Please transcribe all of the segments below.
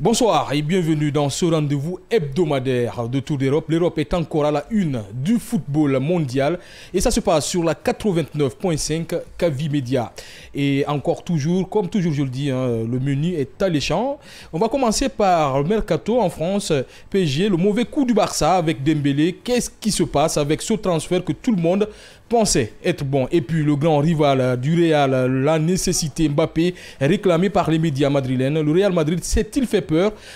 Bonsoir et bienvenue dans ce rendez-vous hebdomadaire de Tour d'Europe. L'Europe est encore à la une du football mondial et ça se passe sur la 89.5 Kavi Media. Et encore toujours, comme toujours je le dis, le menu est alléchant. On va commencer par le Mercato en France, PSG, le mauvais coup du Barça avec Dembélé. Qu'est-ce qui se passe avec ce transfert que tout le monde pensait être bon? Et puis le grand rival du Real, la nécessité Mbappé réclamée par les médias madrilènes. Le Real Madrid s'est-il fait peur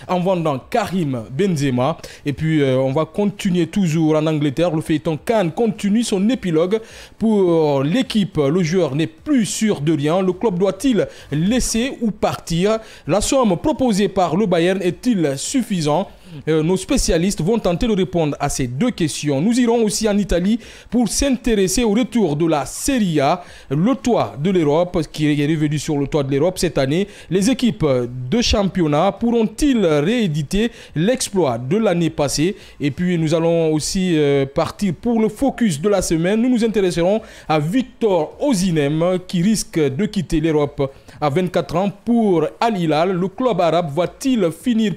en vendant Karim Benzema? Et puis on va continuer toujours en Angleterre. Le feuilleton Cannes continue son épilogue. Pour l'équipe, le joueur n'est plus sûr de rien. Le club doit-il laisser ou partir? La somme proposée par le Bayern est-il suffisante? Nos spécialistes vont tenter de répondre à ces deux questions. Nous irons aussi en Italie pour s'intéresser au retour de la Serie A, le toit de l'Europe, qui est revenu sur le toit de l'Europe cette année. Les équipes de championnat pourront-ils rééditer l'exploit de l'année passée? Et puis nous allons aussi partir pour le focus de la semaine. Nous nous intéresserons à Victor Osimhen qui risque de quitter l'Europe à 24 ans pour Al Hilal. Le club arabe va-t-il finir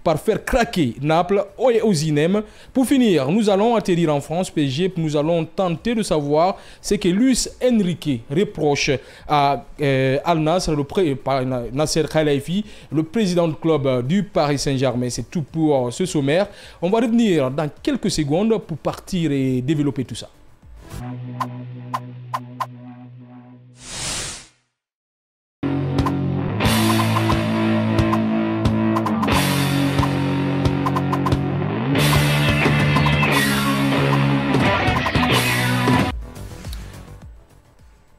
par faire craquer Naples et Osimhen? Pour finir, nous allons atterrir en France, PSG. Nous allons tenter de savoir ce que Luis Enrique reproche à Al Nassr, Nasser Khelaifi, le président du club du Paris Saint-Germain. C'est tout pour ce sommaire. On va revenir dans quelques secondes pour partir et développer tout ça.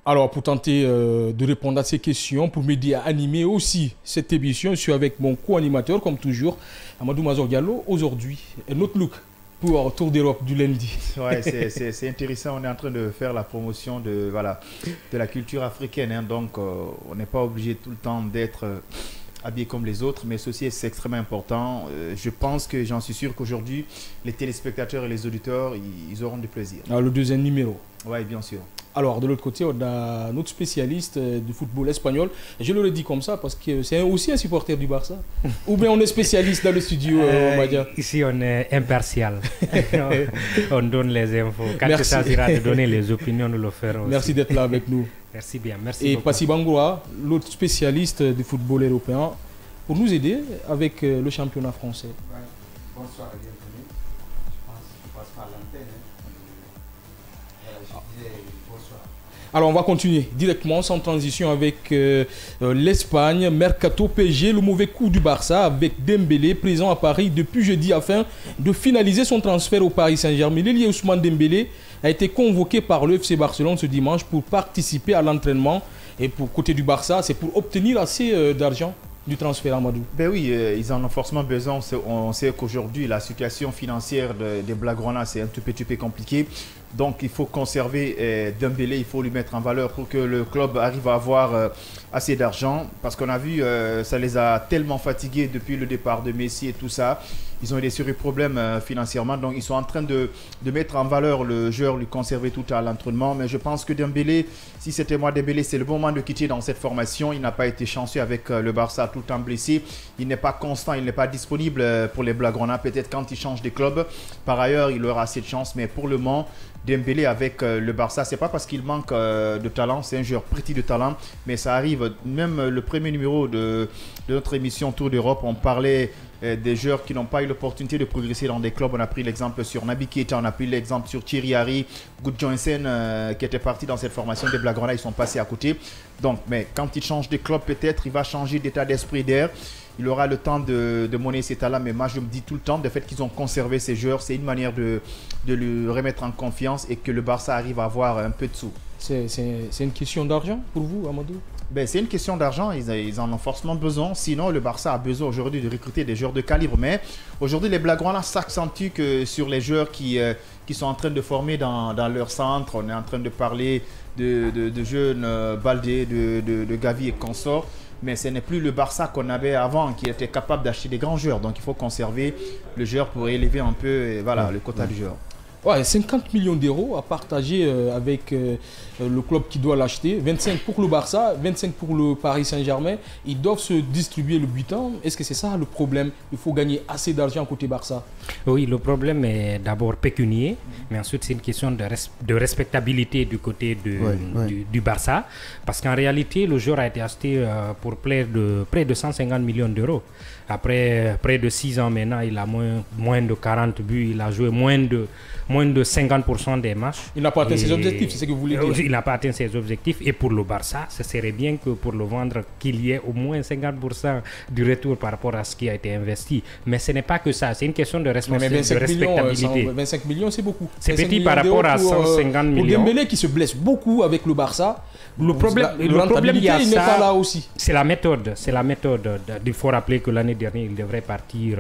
Alors, pour tenter de répondre à ces questions, pour m'aider à animer aussi cette émission, je suis avec mon co-animateur, comme toujours, Amadou Mazor Diallo. Aujourd'hui, notre look pour Tour d'Europe du lundi. Ouais, c'est intéressant. On est en train de faire la promotion de la culture africaine. Hein. Donc, on n'est pas obligé tout le temps d'être habillé comme les autres, mais ceci c'est extrêmement important. Je pense que j'en suis sûr qu'aujourd'hui, les téléspectateurs et les auditeurs, ils auront du plaisir. Alors, le deuxième numéro. Oui, bien sûr. Alors, de l'autre côté, on a notre spécialiste du football espagnol. Je le redis comme ça parce que c'est aussi un supporter du Barça. Ou bien on est spécialiste dans le studio, Madia? Ici, on est impartial. On donne les infos. Quand il s'agira de donner les opinions, nous le ferons aussi. Merci d'être là avec nous. Merci bien, merci Et beaucoup. Passy Bangoura, l'autre spécialiste du football européen, pour nous aider avec le championnat français. Ouais. Bonsoir et bienvenue. Je passe par l'antenne. Je disais bonsoir. Alors on va continuer directement sans transition avec l'Espagne. Mercato PSG, le mauvais coup du Barça avec Dembélé présent à Paris depuis jeudi afin de finaliser son transfert au Paris Saint-Germain. L'ailier Ousmane Dembélé a été convoqué par le FC Barcelone ce dimanche pour participer à l'entraînement. Et pour côté du Barça, c'est pour obtenir assez d'argent du transfert, Amadou. Ben oui, ils en ont forcément besoin. On sait qu'aujourd'hui, la situation financière des Blaugrana, c'est un tout petit peu compliqué. Donc, il faut conserver Dembélé, il faut lui mettre en valeur pour que le club arrive à avoir assez d'argent. Parce qu'on a vu, ça les a tellement fatigués depuis le départ de Messi et tout ça. Ils ont eu des sérieux problèmes financièrement. Donc, ils sont en train de mettre en valeur le joueur, lui conserver tout à l'entraînement. Mais je pense que Dembélé, si c'était moi Dembélé, c'est le bon moment de quitter dans cette formation. Il n'a pas été chanceux avec le Barça tout le temps blessé. Il n'est pas constant, il n'est pas disponible pour les Blaugrana. Peut-être quand il change de club. Par ailleurs, il aura assez de chance. Mais pour le moment, Dembélé avec le Barça, c'est pas parce qu'il manque de talent, c'est un joueur petit de talent, mais ça arrive. Même le premier numéro de notre émission Tour d'Europe, on parlait des joueurs qui n'ont pas eu l'opportunité de progresser dans des clubs. On a pris l'exemple sur Naby Keita, on a pris l'exemple sur Thierry Henry, Good Johnson qui était parti dans cette formation des Blaugrana, ils sont passés à côté. Donc, mais quand il change de club, peut-être il va changer d'état d'esprit d'air. Il aura le temps de monnayer ses talents, mais moi je me dis tout le temps, le fait qu'ils ont conservé ces joueurs, c'est une manière de le remettre en confiance et que le Barça arrive à avoir un peu de sous. C'est une question d'argent pour vous, Amadou? Ben, c'est une question d'argent, ils en ont forcément besoin. Sinon, le Barça a besoin aujourd'hui de recruter des joueurs de calibre. Mais aujourd'hui, les Blaugrana s'accentuent que sur les joueurs qui sont en train de former dans leur centre. On est en train de parler de jeunes Baldé, de Gavi et consorts. Mais ce n'est plus le Barça qu'on avait avant qui était capable d'acheter des grands joueurs. Donc il faut conserver le joueur pour élever un peu le quota du joueur. Ouais, 50 millions d'euros à partager avec le club qui doit l'acheter. 25 pour le Barça, 25 pour le Paris Saint-Germain. Ils doivent se distribuer le butin. Est-ce que c'est ça le problème? Il faut gagner assez d'argent côté Barça. Oui, le problème est d'abord pécunier, mais ensuite c'est une question de respectabilité du côté du Barça. Parce qu'en réalité, le joueur a été acheté pour près de 150 millions d'euros. Après près de 6 ans maintenant, il a moins de 40 buts, il a joué moins de 50% des matchs. Il n'a pas atteint ses objectifs, c'est ce que vous voulez dire. Il n'a pas atteint ses objectifs. Et pour le Barça, ce serait bien que pour le vendre, qu'il y ait au moins 50% du retour par rapport à ce qui a été investi. Mais ce n'est pas que ça, c'est une question de respectabilité. 25 millions, c'est beaucoup. C'est petit par rapport à 150 millions. Pour Dembélé qui se blesse beaucoup avec le Barça, le problème il y a il n'est pas là aussi. C'est la méthode. Il faut rappeler que l'année dernière, il devrait partir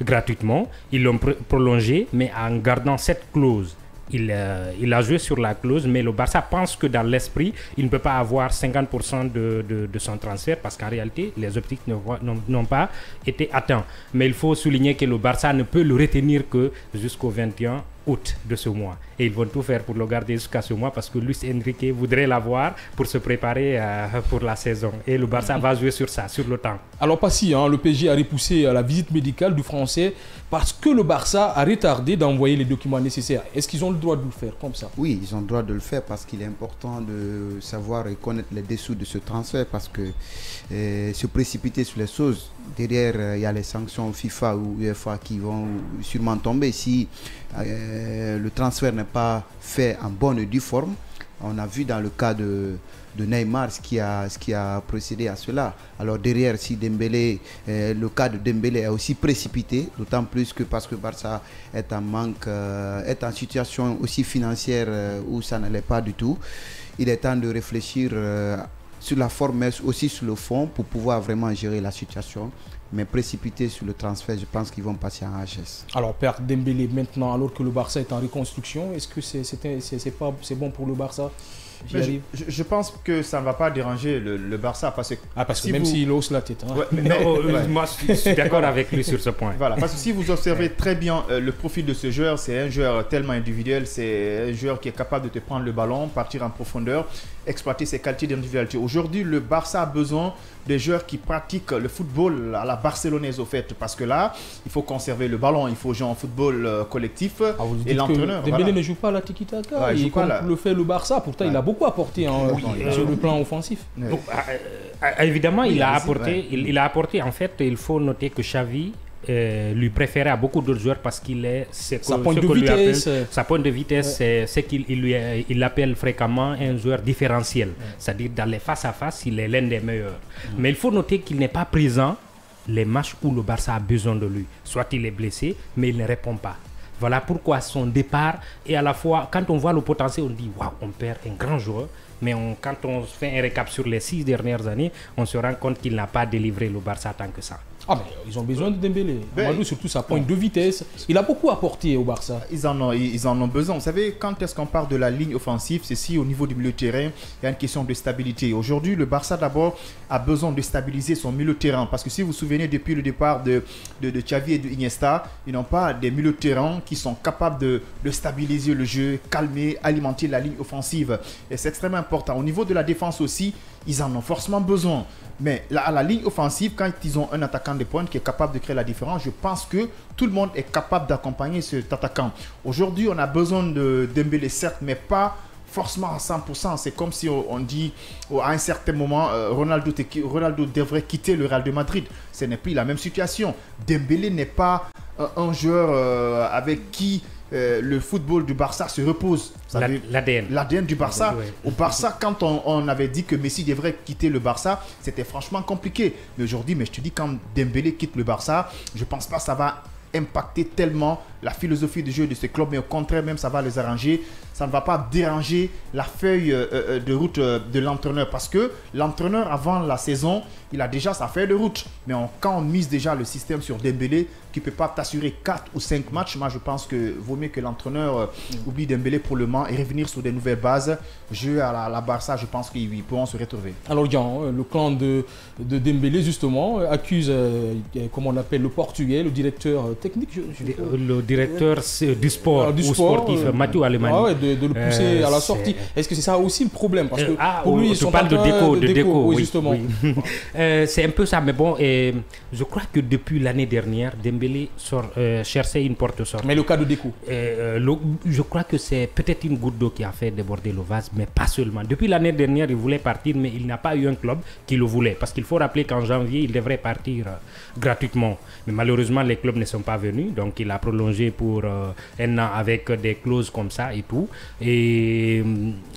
gratuitement. Ils l'ont prolongé, mais en gardant cette clause. Il a joué sur la clause, mais le Barça pense que dans l'esprit, il ne peut pas avoir 50% de son transfert parce qu'en réalité, les objectifs n'ont pas été atteints. Mais il faut souligner que le Barça ne peut le retenir que jusqu'au 21 août de ce mois. Et ils vont tout faire pour le garder jusqu'à ce mois parce que Luis Enrique voudrait l'avoir pour se préparer pour la saison. Et le Barça va jouer sur ça, sur le temps. Alors Passy, le PSG a repoussé la visite médicale du Français parce que le Barça a retardé d'envoyer les documents nécessaires. Est-ce qu'ils ont le droit de le faire comme ça? Oui, ils ont le droit de le faire parce qu'il est important de savoir et connaître les dessous de ce transfert parce que se précipiter sur les choses, derrière il y a les sanctions FIFA ou UEFA qui vont sûrement tomber si le transfert n'est pas fait en bonne et due forme. On a vu dans le cas de Neymar ce qui a procédé à cela. Alors derrière, si Dembélé, le cas de Dembélé est aussi précipité, d'autant plus que parce que Barça est en manque, est en situation aussi financière où ça n'allait pas du tout. Il est temps de réfléchir sur la forme mais aussi sur le fond pour pouvoir vraiment gérer la situation. Mais précipiter sur le transfert, je pense qu'ils vont passer en HS. Alors, perdre Dembélé maintenant, alors que le Barça est en reconstruction, est-ce que c'est bon pour le Barça? Je pense que ça ne va pas déranger le Barça parce que même s'il hausse la tête. Moi, je suis d'accord avec lui sur ce point. Voilà, parce que si vous observez très bien le profil de ce joueur, c'est un joueur tellement individuel, c'est un joueur qui est capable de te prendre le ballon, partir en profondeur, exploiter ses qualités d'individualité. Aujourd'hui, le Barça a besoin des joueurs qui pratiquent le football à la barcelonaise au fait, parce que là, il faut conserver le ballon, il faut jouer en football collectif et l'entraîneur. Dembélé ne joue pas à la tiki-taka, le fait le Barça, pourtant il a beaucoup apporté sur le plan offensif. Donc, évidemment, il a apporté, en fait, il faut noter que Xavi lui préférait à beaucoup d'autres joueurs parce qu'il est sa pointe de vitesse, c'est ce qu'il appelle fréquemment un joueur différentiel. C'est-à-dire dans les face-à-face, il est l'un des meilleurs. Mais il faut noter qu'il n'est pas présent les matchs où le Barça a besoin de lui. Soit il est blessé, mais il ne répond pas. Voilà pourquoi son départ, et à la fois, quand on voit le potentiel, on dit waouh, on perd un grand joueur. Mais quand on fait un récap sur les 6 dernières années, on se rend compte qu'il n'a pas délivré le Barça tant que ça. Ah mais ils ont besoin de Dembélé. Amadou, surtout sa pointe de vitesse. Il a beaucoup apporté au Barça. Ils en ont besoin. Vous savez, quand est-ce qu'on parle de la ligne offensive, c'est si au niveau du milieu de terrain, il y a une question de stabilité. Aujourd'hui, le Barça d'abord a besoin de stabiliser son milieu de terrain. Parce que si vous vous souvenez, depuis le départ de Xavi et de Iniesta, ils n'ont pas des milieux de terrain qui sont capables de stabiliser le jeu, calmer, alimenter la ligne offensive. Et c'est extrêmement important. Au niveau de la défense aussi, ils en ont forcément besoin. Mais à la ligne offensive, quand ils ont un attaquant de pointe qui est capable de créer la différence, je pense que tout le monde est capable d'accompagner cet attaquant. Aujourd'hui, on a besoin de Dembélé, certes, mais pas forcément à 100%. C'est comme si on dit à un certain moment, Ronaldo devrait quitter le Real de Madrid. Ce n'est plus la même situation. Dembélé n'est pas un joueur avec qui le football du Barça se repose. L'ADN du Barça. Oui. Au Barça, quand on avait dit que Messi devrait quitter le Barça, c'était franchement compliqué. Mais aujourd'hui, je te dis, quand Dembélé quitte le Barça, je ne pense pas que ça va impacter tellement la philosophie de jeu de ce club, mais au contraire, même ça va les arranger. Ça ne va pas déranger la feuille de route de l'entraîneur, parce que l'entraîneur, avant la saison, il a déjà sa feuille de route. Mais quand on mise déjà le système sur Dembélé, qui ne peut pas t'assurer 4 ou 5 matchs, moi je pense que vaut mieux que l'entraîneur oublie Dembélé pour le moment et revenir sur des nouvelles bases. Jouer à la Barça, je pense qu'ils pourront se retrouver. Alors, Jean, le clan de Dembélé, justement, accuse, comme on appelle le Portugais, le directeur technique. Le directeur du sport, ou sportif, Mathieu Alemani. De le pousser à la sortie. Est-ce que c'est ça aussi le problème? Parce que pour lui, tu parles de déco, oui, justement. Oui. C'est un peu ça, mais bon, je crois que depuis l'année dernière, Dembélé cherchait une porte sortie. Mais le cas de déco, je crois que c'est peut-être une goutte d'eau qui a fait déborder le vase, mais pas seulement. Depuis l'année dernière, il voulait partir, mais il n'a pas eu un club qui le voulait. Parce qu'il faut rappeler qu'en janvier, il devrait partir gratuitement. Mais malheureusement, les clubs ne sont pas venus. Donc, il a prolongé pour un an avec des clauses comme ça et tout. Et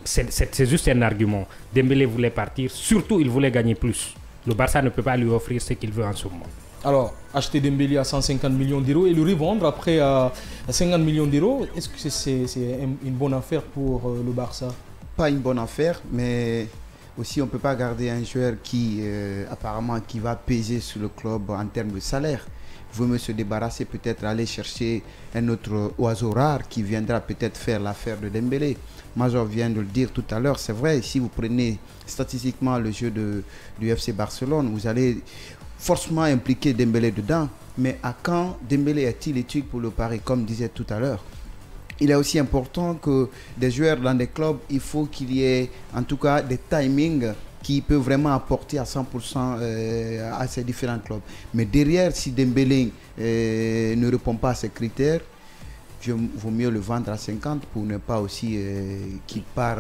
c'est juste un argument. Dembélé voulait partir. Surtout, il voulait gagner plus. Le Barça ne peut pas lui offrir ce qu'il veut en ce moment. Alors, acheter Dembélé à 150 millions d'euros et le revendre après à 50 millions d'euros, est-ce que c'est une bonne affaire pour le Barça? Pas une bonne affaire, mais aussi on ne peut pas garder un joueur qui apparemment qui va peser sur le club en termes de salaire. Il vaut mieux se débarrasser, peut-être aller chercher un autre oiseau rare qui viendra peut-être faire l'affaire de Dembélé. Major vient de le dire tout à l'heure, c'est vrai, si vous prenez statistiquement le jeu du FC Barcelone, vous allez forcément impliquer Dembélé dedans. Mais à quand Dembélé est-il utile pour le Paris, comme disait tout à l'heure? Il est aussi important que des joueurs dans des clubs, il faut qu'il y ait en tout cas des timings qui peuvent vraiment apporter à 100% à ces différents clubs. Mais derrière, si Dembélé ne répond pas à ces critères, il vaut mieux le vendre à 50 pour ne pas aussi qu'il part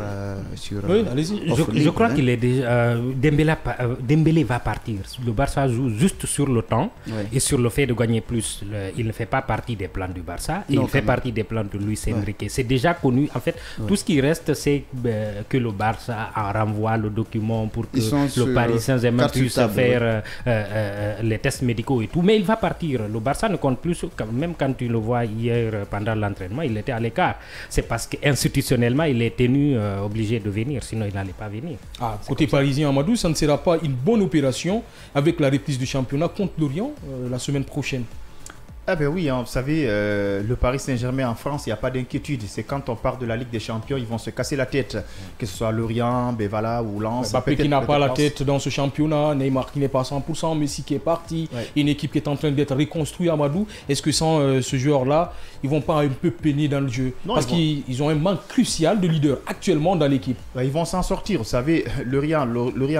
sur... Oui, allez-y. Je crois qu'il est déjà... Dembélé va partir. Le Barça joue juste sur le temps et sur le fait de gagner plus. Il ne fait pas partie des plans du Barça. Il fait partie des plans de Luis Enrique. C'est déjà connu. En fait, tout ce qui reste, c'est que le Barça en renvoie le document pour que le Paris Saint-Germain puisse faire les tests médicaux et tout. Mais il va partir. Le Barça ne compte plus, même quand tu le vois hier pendant l'entraînement, il était à l'écart. C'est parce qu'institutionnellement, il est tenu obligé de venir, sinon il n'allait pas venir. Côté parisien, Amadou, ça ne sera pas une bonne opération avec la reprise du championnat contre Lorient la semaine prochaine? Ah ben oui, vous savez, le Paris Saint-Germain en France, il n'y a pas d'inquiétude. C'est quand on part de la Ligue des Champions, ils vont se casser la tête. Que ce soit Lorient, Bevala ou Lens. Mbappé qui n'a pas la tête dans ce championnat, Neymar qui n'est pas à 100%, Messi qui est parti, une équipe qui est en train d'être reconstruite, Amadou. Est-ce que sans ce joueur-là, ils ne vont pas un peu peiner dans le jeu? Non, parce qu'ils ont un manque crucial de leader actuellement dans l'équipe. Ils vont s'en sortir. Vous savez, Lorient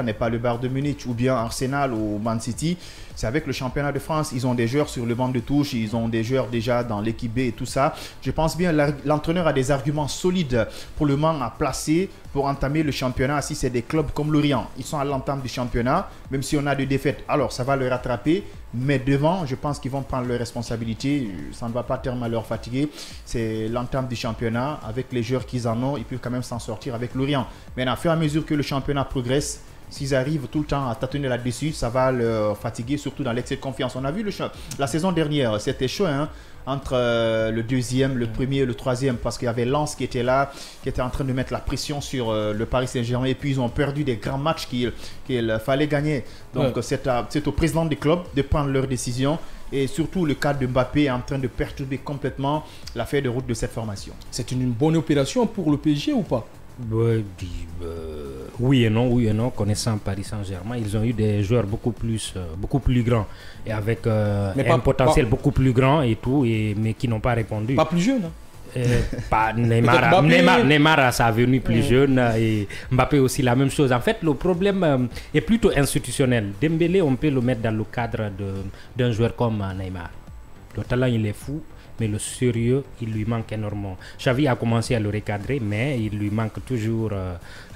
n'est pas le Bayern de Munich ou bien Arsenal ou Man City. C'est avec le championnat de France, ils ont des joueurs sur le banc de touche, ils ont des joueurs déjà dans l'équipe B et tout ça. Je pense bien l'entraîneur a des arguments solides pour le moment à placer pour entamer le championnat. Si c'est des clubs comme Lorient, ils sont à l'entame du championnat, même si on a des défaites, alors ça va le rattraper. Mais devant, je pense qu'ils vont prendre leurs responsabilités. Ça ne va pas tellement leur fatiguer. C'est l'entame du championnat. Avec les joueurs qu'ils en ont, ils peuvent quand même s'en sortir avec Lorient. Maintenant, au fur et à mesure que le championnat progresse, s'ils arrivent tout le temps à tâtonner là-dessus, ça va leur fatiguer, surtout dans l'excès de confiance. On a vu la saison dernière, c'était chaud entre le deuxième, le premier et le troisième, parce qu'il y avait Lens qui était là, qui était en train de mettre la pression sur le Paris Saint-Germain, et puis ils ont perdu des grands matchs qu'il fallait gagner. Donc c'est au président du club de prendre leurs décisions. Et surtout, le cas de Mbappé est en train de perturber complètement la feuille de route de cette formation. C'est une bonne opération pour le PSG ou pas? Oui et non, connaissant Paris Saint-Germain, ils ont eu des joueurs beaucoup plus grands et avec un potentiel beaucoup plus grand et tout, mais qui n'ont pas répondu. Pas plus jeunes, pas Neymar à sa venue plus jeune et Mbappé aussi la même chose. En fait, le problème est plutôt institutionnel. Dembélé, on peut le mettre dans le cadre d'un joueur comme Neymar. Le talent, il est fou. Mais le sérieux, il lui manque énormément. Xavi a commencé à le recadrer, mais il lui manque toujours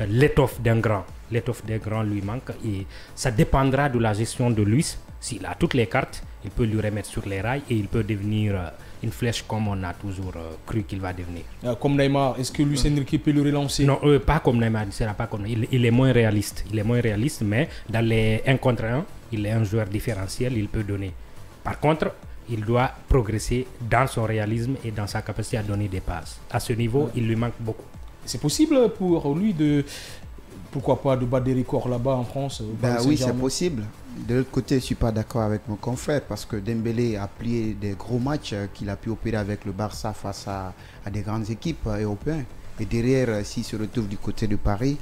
l'étoffe d'un grand. L'étoffe d'un grand lui manque et ça dépendra de la gestion de Luis. S'il a toutes les cartes, il peut lui remettre sur les rails et il peut devenir une flèche comme on a toujours cru qu'il va devenir. Comme Neymar, est-ce que Luis Enrique peut le relancer? Non, pas comme Neymar, il ne sera pas comme Neymar. Il est moins réaliste. Il est moins réaliste, mais dans les 1 contre 1, il est un joueur différentiel, il peut donner. Par contre, il doit progresser dans son réalisme et dans sa capacité à donner des passes. À ce niveau, il lui manque beaucoup. C'est possible pour lui pourquoi pas, de battre des records là-bas en France? Oui, c'est possible. De l'autre côté, je ne suis pas d'accord avec mon confrère parce que Dembélé a plié des gros matchs qu'il a pu opérer avec le Barça face à des grandes équipes européennes. Et derrière, s'il se retrouve du côté de Paris,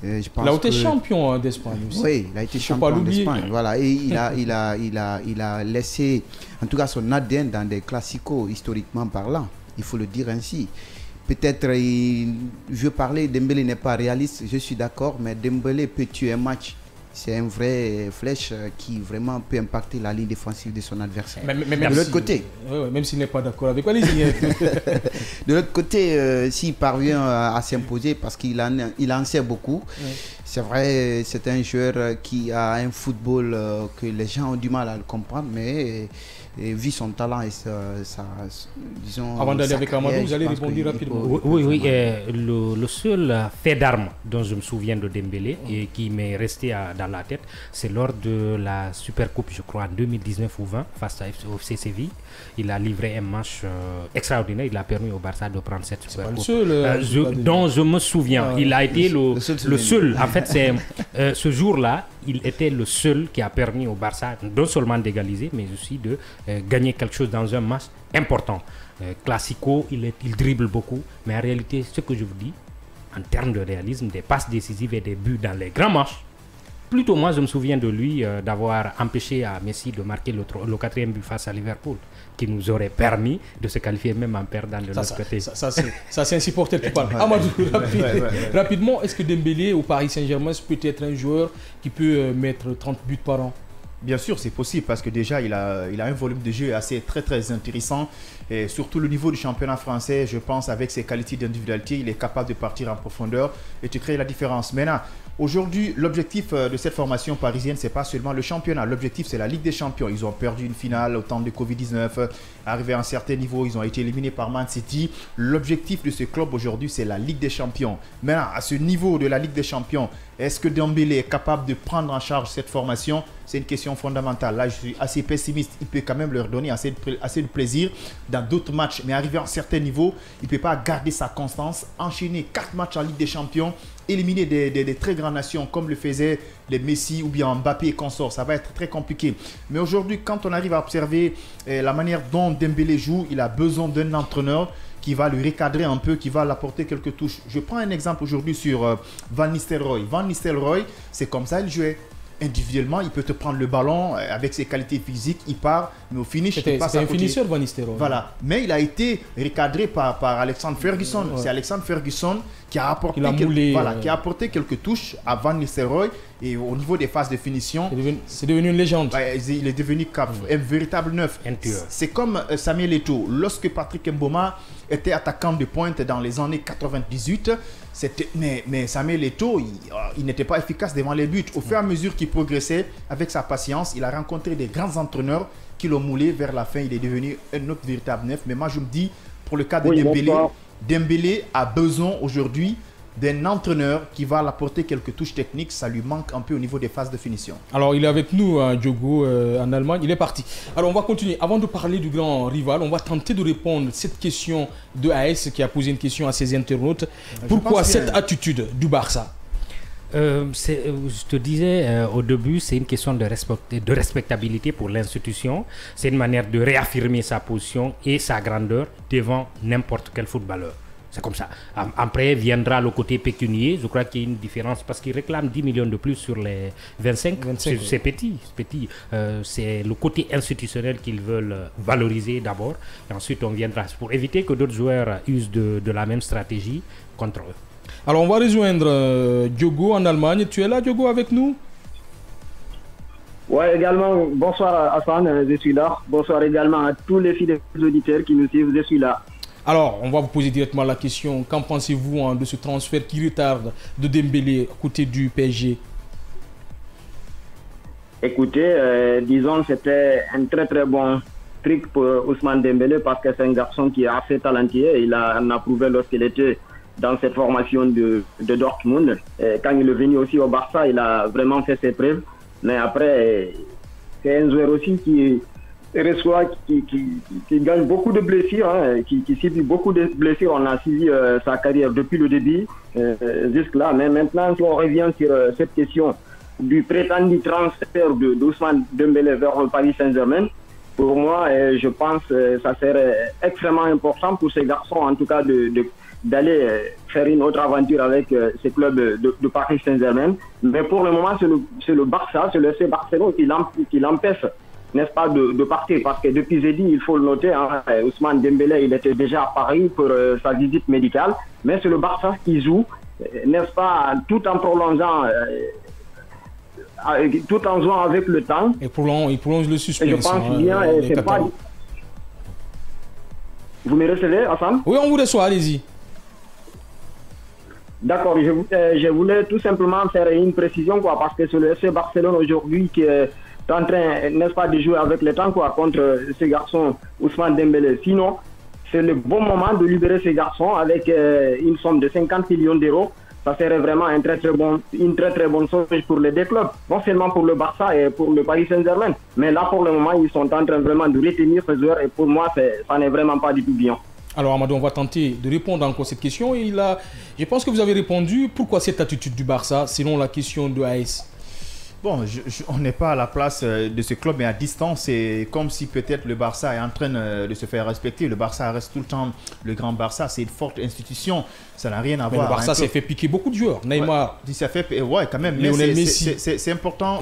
Je pense il a été champion d'Espagne aussi. Oui, il a été champion d'Espagne. Voilà, et il a laissé, en tout cas, son ADN dans des classicos historiquement parlant. Il faut le dire ainsi. Peut-être, je veux parler, Dembélé n'est pas réaliste, je suis d'accord, mais Dembélé peut tuer un match. C'est un vrai flèche qui vraiment peut impacter la ligne défensive de son adversaire. De l'autre côté, même s'il n'est pas d'accord avec allez-y. De l'autre côté, s'il parvient à s'imposer, parce qu'il en sait beaucoup, c'est vrai, c'est un joueur qui a un football que les gens ont du mal à le comprendre, mais vu son talent et disons... Avant d'aller avec Amadou, vous allez répondre rapidement. Oui, le seul fait d'arme dont je me souviens de Dembélé et qui m'est resté dans la tête, c'est lors de la Supercoupe, je crois, en 2019 ou 20, face au FC Séville. Il a livré un match extraordinaire. Il a permis au Barça de prendre cette Supercoupe. Dont je me souviens. Il a été le seul. En fait, ce jour-là, il était le seul qui a permis au Barça non seulement d'égaliser, mais aussi de gagner quelque chose dans un match important. Classico, il dribble beaucoup, mais en réalité, ce que je vous dis, en termes de réalisme, des passes décisives et des buts dans les grands matchs, plutôt moi je me souviens de lui d'avoir empêché à Messi de marquer le 4e but face à Liverpool, qui nous aurait permis de se qualifier même en perdant de l'autre côté. Ça c'est un supporter qui parle. Amadou, rapidement, est-ce que Dembélé au Paris Saint-Germain peut être un joueur qui peut mettre 30 buts par an? Bien sûr, c'est possible parce que déjà, il a un volume de jeu assez très intéressant. Et surtout le niveau du championnat français, je pense, avec ses qualités d'individualité, il est capable de partir en profondeur et de créer la différence. Maintenant, aujourd'hui, l'objectif de cette formation parisienne, c'est pas seulement le championnat. L'objectif, c'est la Ligue des Champions. Ils ont perdu une finale au temps de Covid-19. Arrivé à un certain niveau, ils ont été éliminés par Man City. L'objectif de ce club aujourd'hui, c'est la Ligue des Champions. Maintenant, à ce niveau de la Ligue des Champions, est-ce que Dembélé est capable de prendre en charge cette formation? C'est une question fondamentale. Là, je suis assez pessimiste. Il peut quand même leur donner assez de plaisir dans d'autres matchs. Mais arrivé à un certain niveau, il ne peut pas garder sa constance. Enchaîner 4 matchs en Ligue des Champions, éliminer des très grandes nations comme le faisaient les Messi ou bien Mbappé et consorts. Ça va être très compliqué. Mais aujourd'hui, quand on arrive à observer la manière dont Dembélé joue, il a besoin d'un entraîneur qui va le recadrer un peu, qui va l'apporter quelques touches. Je prends un exemple aujourd'hui sur Van Nistelrooy. Van Nistelrooy, c'est comme ça il jouait. Individuellement, il peut te prendre le ballon avec ses qualités physiques, il part, mais au finish, il passe à côté. C'était un finisseur, Van Nistelrooy. Voilà. Mais il a été recadré par Alexandre Ferguson. Ouais. C'est Alexandre Ferguson qui a apporté, qui a apporté quelques touches à Van Nistelrooy. Et au niveau des phases de finition, c'est devenu une légende. Il est devenu un véritable neuf. C'est comme Samuel Eto'o. Lorsque Patrick Mboma était attaquant de pointe dans les années 98, mais Samuel Eto'o, il n'était pas efficace devant les buts. Au fur et à mesure qu'il progressait avec sa patience, il a rencontré des grands entraîneurs qui l'ont moulé vers la fin. Il est devenu un autre véritable neuf. Mais moi, je me dis, pour le cas de Dembélé a besoin aujourd'hui d'un entraîneur qui va l'apporter quelques touches techniques. Ça lui manque un peu au niveau des phases de finition. Alors, il est avec nous, Diogo, en Allemagne. Il est parti. Alors, on va continuer. Avant de parler du grand rival, on va tenter de répondre à cette question de AS qui a posé une question à ses internautes. Pourquoi cette attitude du Barça? Je te disais au début, c'est une question de respectabilité pour l'institution. C'est une manière de réaffirmer sa position et sa grandeur devant n'importe quel footballeur. C'est comme ça. Après viendra le côté pécunier. Je crois qu'il y a une différence parce qu'il réclame 10 millions de plus sur les 25. C'est petit. C'est le côté institutionnel qu'ils veulent valoriser d'abord. Et ensuite, on viendra pour éviter que d'autres joueurs usent de la même stratégie contre eux. Alors, on va rejoindre Diogo en Allemagne. Tu es là, Diogo, avec nous? Oui, également. Bonsoir, Hassan. Je suis là. Bonsoir également à tous les fidèles auditeurs qui nous suivent. Je suis là. Alors, on va vous poser directement la question. Qu'en pensez-vous de ce transfert qui retarde de Dembélé à côté du PSG? Écoutez, disons que c'était un très bon truc pour Ousmane Dembélé parce que c'est un garçon qui est assez talentueux. Il en a prouvé lorsqu'il était dans cette formation de Dortmund. Et quand il est venu aussi au Barça, il a vraiment fait ses preuves. Mais après, c'est un joueur aussi qui reçoit, qui gagne beaucoup de blessures, qui subit beaucoup de blessures. On a suivi sa carrière depuis le début jusque-là. Mais maintenant, si on revient sur cette question du prétendu transfert d'Ousmane Dembélé vers le Paris Saint-Germain, pour moi, je pense que ça serait extrêmement important pour ces garçons, en tout cas, d'aller faire une autre aventure avec ce club de Paris Saint-Germain. Mais pour le moment, c'est le Barça, c'est le FC Barcelone qui l'empêche, n'est-ce pas, de partir. Parce que depuis jeudi, il faut le noter, hein, Ousmane Dembélé, il était déjà à Paris pour sa visite médicale. Mais c'est le Barça qui joue, n'est-ce pas, tout en prolongeant, tout en jouant avec le temps. Et il prolonge le suspense. Et je pense bien, c'est pas... Vous me recevez, Hassan? Oui, on vous reçoit, allez-y. D'accord, je voulais tout simplement faire une précision, quoi, parce que c'est le FC Barcelone aujourd'hui qui est en train, n'est-ce pas, de jouer avec le temps, quoi, contre ce garçon Ousmane Dembélé. Sinon, c'est le bon moment de libérer ces garçons avec une somme de 50 millions d'euros. Ça serait vraiment une très très bonne chose pour les deux clubs, non seulement pour le Barça et pour le Paris Saint-Germain. Mais là, pour le moment, ils sont en train vraiment de retenir ces joueurs et pour moi, ça n'est vraiment pas du tout bien. Alors Amadou, on va tenter de répondre encore à cette question. Je pense que vous avez répondu. Pourquoi cette attitude du Barça, selon la question de AS? Bon, on n'est pas à la place de ce club, mais à distance, c'est comme si peut-être le Barça est en train de se faire respecter. Le Barça reste tout le temps le grand Barça, c'est une forte institution, ça n'a rien à voir. Le Barça s'est fait piquer beaucoup de joueurs. Neymar, ouais, quand même. Lionel Messi. C'est important.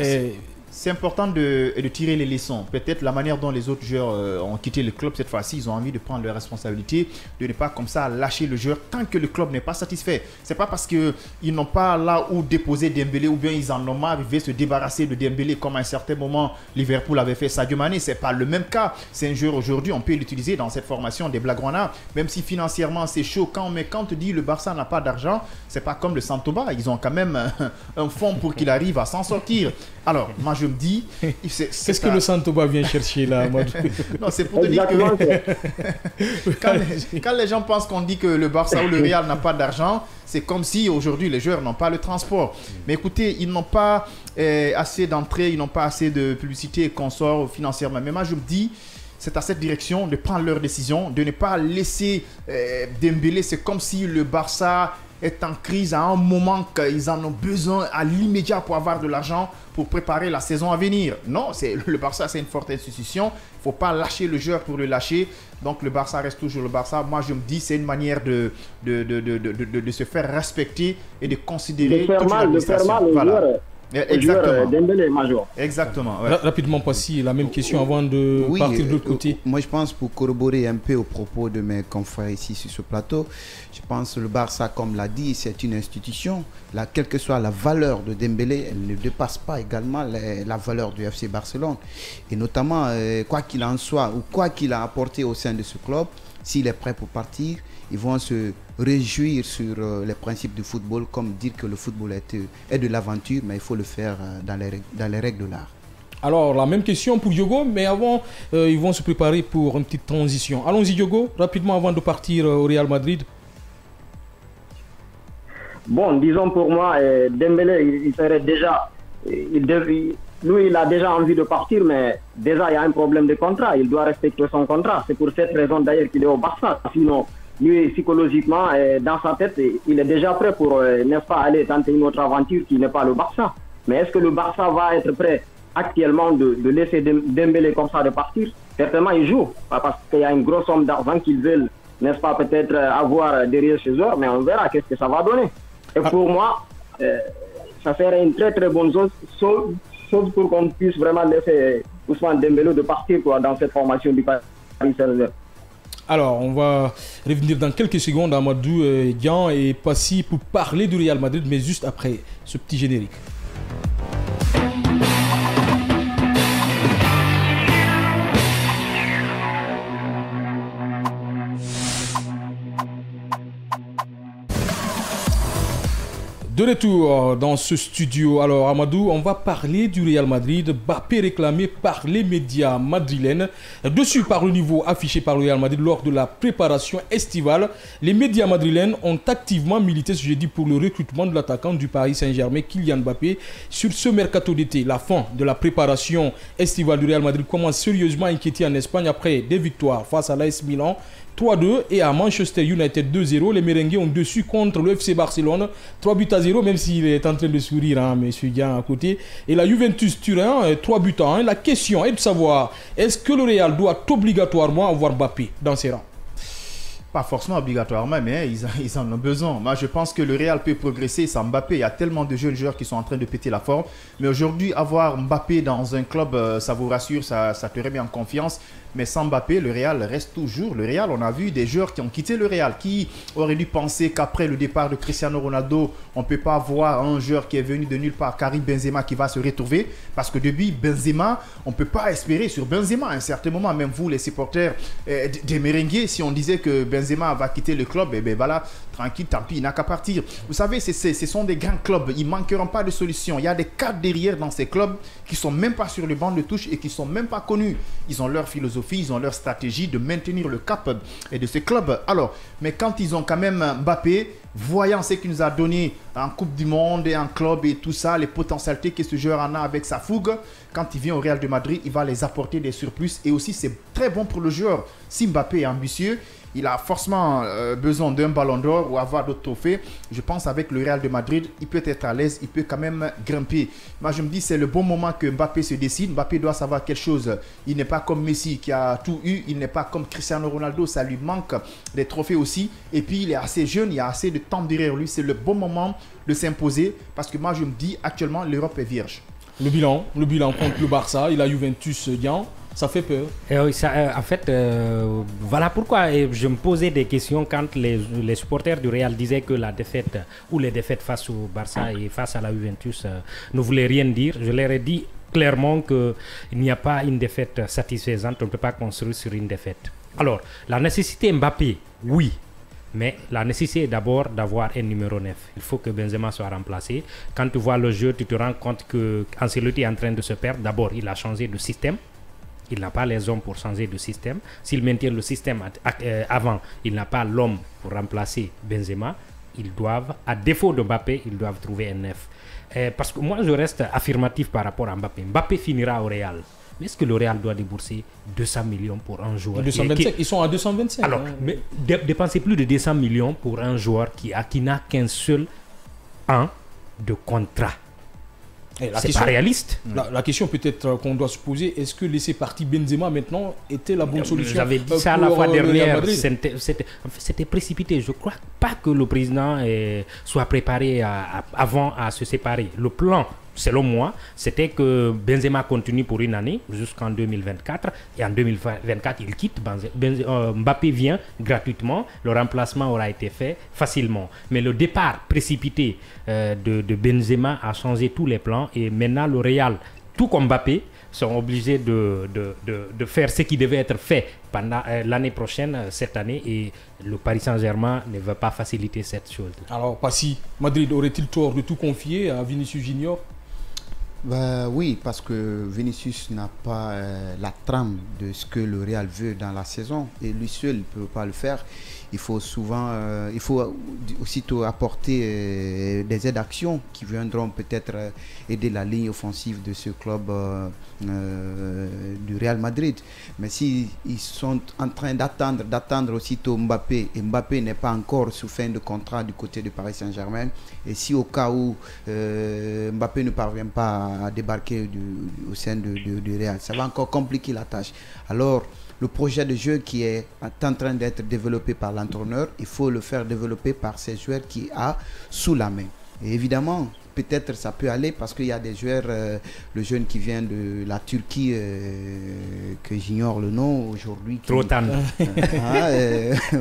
C'est important de tirer les leçons. Peut-être la manière dont les autres joueurs ont quitté le club cette fois-ci, ils ont envie de prendre leurs responsabilités, de ne pas comme ça lâcher le joueur tant que le club n'est pas satisfait. C'est pas parce qu'ils n'ont pas là où déposer Dembélé ou bien ils en ont marre, ils veulent se débarrasser de Dembélé comme à un certain moment Liverpool avait fait Sadio Mané. C'est pas le même cas. C'est un joueur aujourd'hui, on peut l'utiliser dans cette formation des Blaugrana, même si financièrement c'est chaud. Quand on te dit le Barça n'a pas d'argent, c'est pas comme le Santoba. Ils ont quand même un fonds pour qu'il arrive à s'en sortir. Alors, moi je me dis... Qu'est-ce que le Santoba vient chercher là? Non, c'est pour te dire que... quand les gens pensent qu'on dit que le Barça ou le Real n'a pas d'argent, c'est comme si aujourd'hui les joueurs n'ont pas le transport. Mais écoutez, ils n'ont pas assez d'entrées, ils n'ont pas assez de publicité et consorts financièrement. Mais moi je me dis... C'est à cette direction de prendre leurs décisions, de ne pas laisser Dembélé. C'est comme si le Barça est en crise à un moment qu'ils en ont besoin à l'immédiat pour avoir de l'argent pour préparer la saison à venir. Non, le Barça, c'est une forte institution. Il ne faut pas lâcher le joueur pour le lâcher. Donc le Barça reste toujours le Barça. Moi, je me dis c'est une manière de se faire respecter et de considérer toute l'administration. Voilà. Exactement. Dembélé, Major. Exactement. Ouais. Rapidement, Passy, la même question avant de partir de l'autre côté. Moi, je pense, pour corroborer un peu au propos de mes confrères ici sur ce plateau, je pense que le Barça, comme l'a dit, c'est une institution. Quelle que soit la valeur de Dembélé, elle ne dépasse pas également la valeur du FC Barcelone. Et notamment, quoi qu'il en soit, ou quoi qu'il a apporté au sein de ce club, s'il est prêt pour partir, ils vont se réjouir sur les principes du football, comme dire que le football est de l'aventure, mais il faut le faire dans les règles de l'art. Alors, la même question pour Diogo, mais avant, ils vont se préparer pour une petite transition. Allons-y, Diogo, rapidement avant de partir au Real Madrid. Bon, disons pour moi, Dembélé, il serait déjà... Lui, il a déjà envie de partir, mais déjà, il y a un problème de contrat. Il doit respecter son contrat. C'est pour cette raison d'ailleurs qu'il est au Barça. Sinon, lui, psychologiquement, dans sa tête, il est déjà prêt pour, n'est-ce pas, aller tenter une autre aventure qui n'est pas le Barça. Mais est-ce que le Barça va être prêt actuellement de laisser Dembélé comme ça de partir? Certainement, il joue. Parce qu'il y a une grosse somme d'argent qu'ils veulent, n'est-ce pas, peut-être avoir derrière chez eux. Mais on verra qu'est-ce que ça va donner. Et pour moi, ça serait une très très bonne chose pour qu'on puisse vraiment laisser Ousmane Dembélé de partir dans cette formation du Paris Saint-Germain. Alors, on va revenir dans quelques secondes à Amadou, Guian et Passy pour parler du Real Madrid, mais juste après ce petit générique. De retour dans ce studio. Alors Amadou, on va parler du Real Madrid. Mbappé réclamé par les médias madrilènes. Dessus par le niveau affiché par le Real Madrid lors de la préparation estivale. Les médias madrilènes ont activement milité ce jeudi pour le recrutement de l'attaquant du Paris Saint-Germain, Kylian Mbappé, sur ce mercato d'été. La fin de la préparation estivale du Real Madrid commence sérieusement à inquiéter en Espagne après des victoires face à l'AS Milan 3-2 et à Manchester United 2-0. Les merengues ont dessus contre le FC Barcelone 3-0, même s'il est en train de sourire, hein, monsieur Guian à côté. Et la Juventus Turin 3-1. La question est de savoir, est-ce que le Real doit obligatoirement avoir Mbappé dans ses rangs? Pas forcément obligatoirement, mais ils en ont besoin. Moi, je pense que le Real peut progresser sans Mbappé. Il y a tellement de jeunes joueurs qui sont en train de péter la forme. Mais aujourd'hui, avoir Mbappé dans un club, ça vous rassure, ça te remet en confiance. Mais sans Mbappé, le Real reste toujours le Real. On a vu des joueurs qui ont quitté le Real, qui auraient dû penser qu'après le départ de Cristiano Ronaldo, on ne peut pas voir un joueur qui est venu de nulle part, Karim Benzema, qui va se retrouver. Parce que depuis Benzema, on ne peut pas espérer sur Benzema à un certain moment. Même vous, les supporters des Merengues, si on disait que Benzema va quitter le club, et bien voilà, tranquille, tant pis, il n'a qu'à partir. Vous savez, ce sont des grands clubs. Ils ne manqueront pas de solutions. Il y a des cadres derrière dans ces clubs qui ne sont même pas sur le banc de touche et qui ne sont même pas connus. Ils ont leur philosophie, ils ont leur stratégie de maintenir le cap et de ces clubs. Alors, mais quand ils ont quand même Mbappé, voyant ce qu'il nous a donné en Coupe du Monde et en club et tout ça, les potentialités que ce joueur en a avec sa fougue, quand il vient au Real de Madrid, il va les apporter des surplus. Et aussi, c'est très bon pour le joueur. Si Mbappé est ambitieux, il a forcément besoin d'un ballon d'or ou avoir d'autres trophées. Je pense avec le Real de Madrid, il peut être à l'aise, il peut quand même grimper. Moi, je me dis c'est le bon moment que Mbappé se décide. Mbappé doit savoir quelque chose. Il n'est pas comme Messi qui a tout eu. Il n'est pas comme Cristiano Ronaldo. Ça lui manque des trophées aussi. Et puis, il est assez jeune. Il y a assez de temps derrière lui. C'est le bon moment de s'imposer. Parce que moi, je me dis actuellement, l'Europe est vierge. Le bilan contre le Barça. Il a Juventus Dian. Ça fait peur. En fait, voilà pourquoi je me posais des questions quand les supporters du Real disaient que la défaite ou les défaites face au Barça et face à la Juventus ne voulaient rien dire. Je leur ai dit clairement qu'il n'y a pas une défaite satisfaisante. On ne peut pas construire sur une défaite. Alors, la nécessité Mbappé, oui. Mais la nécessité est d'abord d'avoir un numéro 9. Il faut que Benzema soit remplacé. Quand tu vois le jeu, tu te rends compte qu'Ancelotti est en train de se perdre. D'abord, il a changé de système. Il n'a pas les hommes pour changer de système. S'il maintient le système avant, il n'a pas l'homme pour remplacer Benzema. Ils doivent, à défaut de Mbappé, ils doivent trouver un neuf. Parce que moi, je reste affirmatif par rapport à Mbappé. Mbappé finira au Real. Mais est-ce que le Real doit débourser 200 millions pour un joueur 225, ils sont à 225. Alors, mais dépenser plus de 200 millions pour un joueur qui n'a qu'un seul an de contrat. C'est pas réaliste. La question peut-être qu'on doit se poser, est-ce que laisser partir Benzema maintenant était la bonne solution? J'avais dit ça la fois dernière, c'était précipité. Je ne crois pas que le président soit préparé avant à se séparer. Le plan, selon moi, c'était que Benzema continue pour une année jusqu'en 2024 et en 2024 il quitte. Mbappé vient gratuitement, le remplacement aura été fait facilement. Mais le départ précipité de Benzema a changé tous les plans et maintenant le Real, tout comme Mbappé, sont obligés de faire ce qui devait être fait pendant l'année prochaine, cette année, et le Paris Saint-Germain ne veut pas faciliter cette chose. Alors, Passy, Madrid aurait-il tort de tout confier à Vinicius Junior? Oui, parce que Vinicius n'a pas la trame de ce que le Real veut dans la saison et lui seul ne peut pas le faire. Il faut aussitôt apporter des aides-actions qui viendront peut-être aider la ligne offensive de ce club du Real Madrid. Mais s'ils sont en train d'attendre aussitôt Mbappé, et Mbappé n'est pas encore sous fin de contrat du côté du Paris Saint-Germain, et si au cas où Mbappé ne parvient pas à débarquer au sein du Real, ça va encore compliquer la tâche. Alors, le projet de jeu qui est en train d'être développé par l'entraîneur, il faut le faire développer par ces joueurs qui a sous la main. Et évidemment, peut-être ça peut aller parce qu'il y a des joueurs, le jeune qui vient de la Turquie, que j'ignore le nom aujourd'hui. Trotan.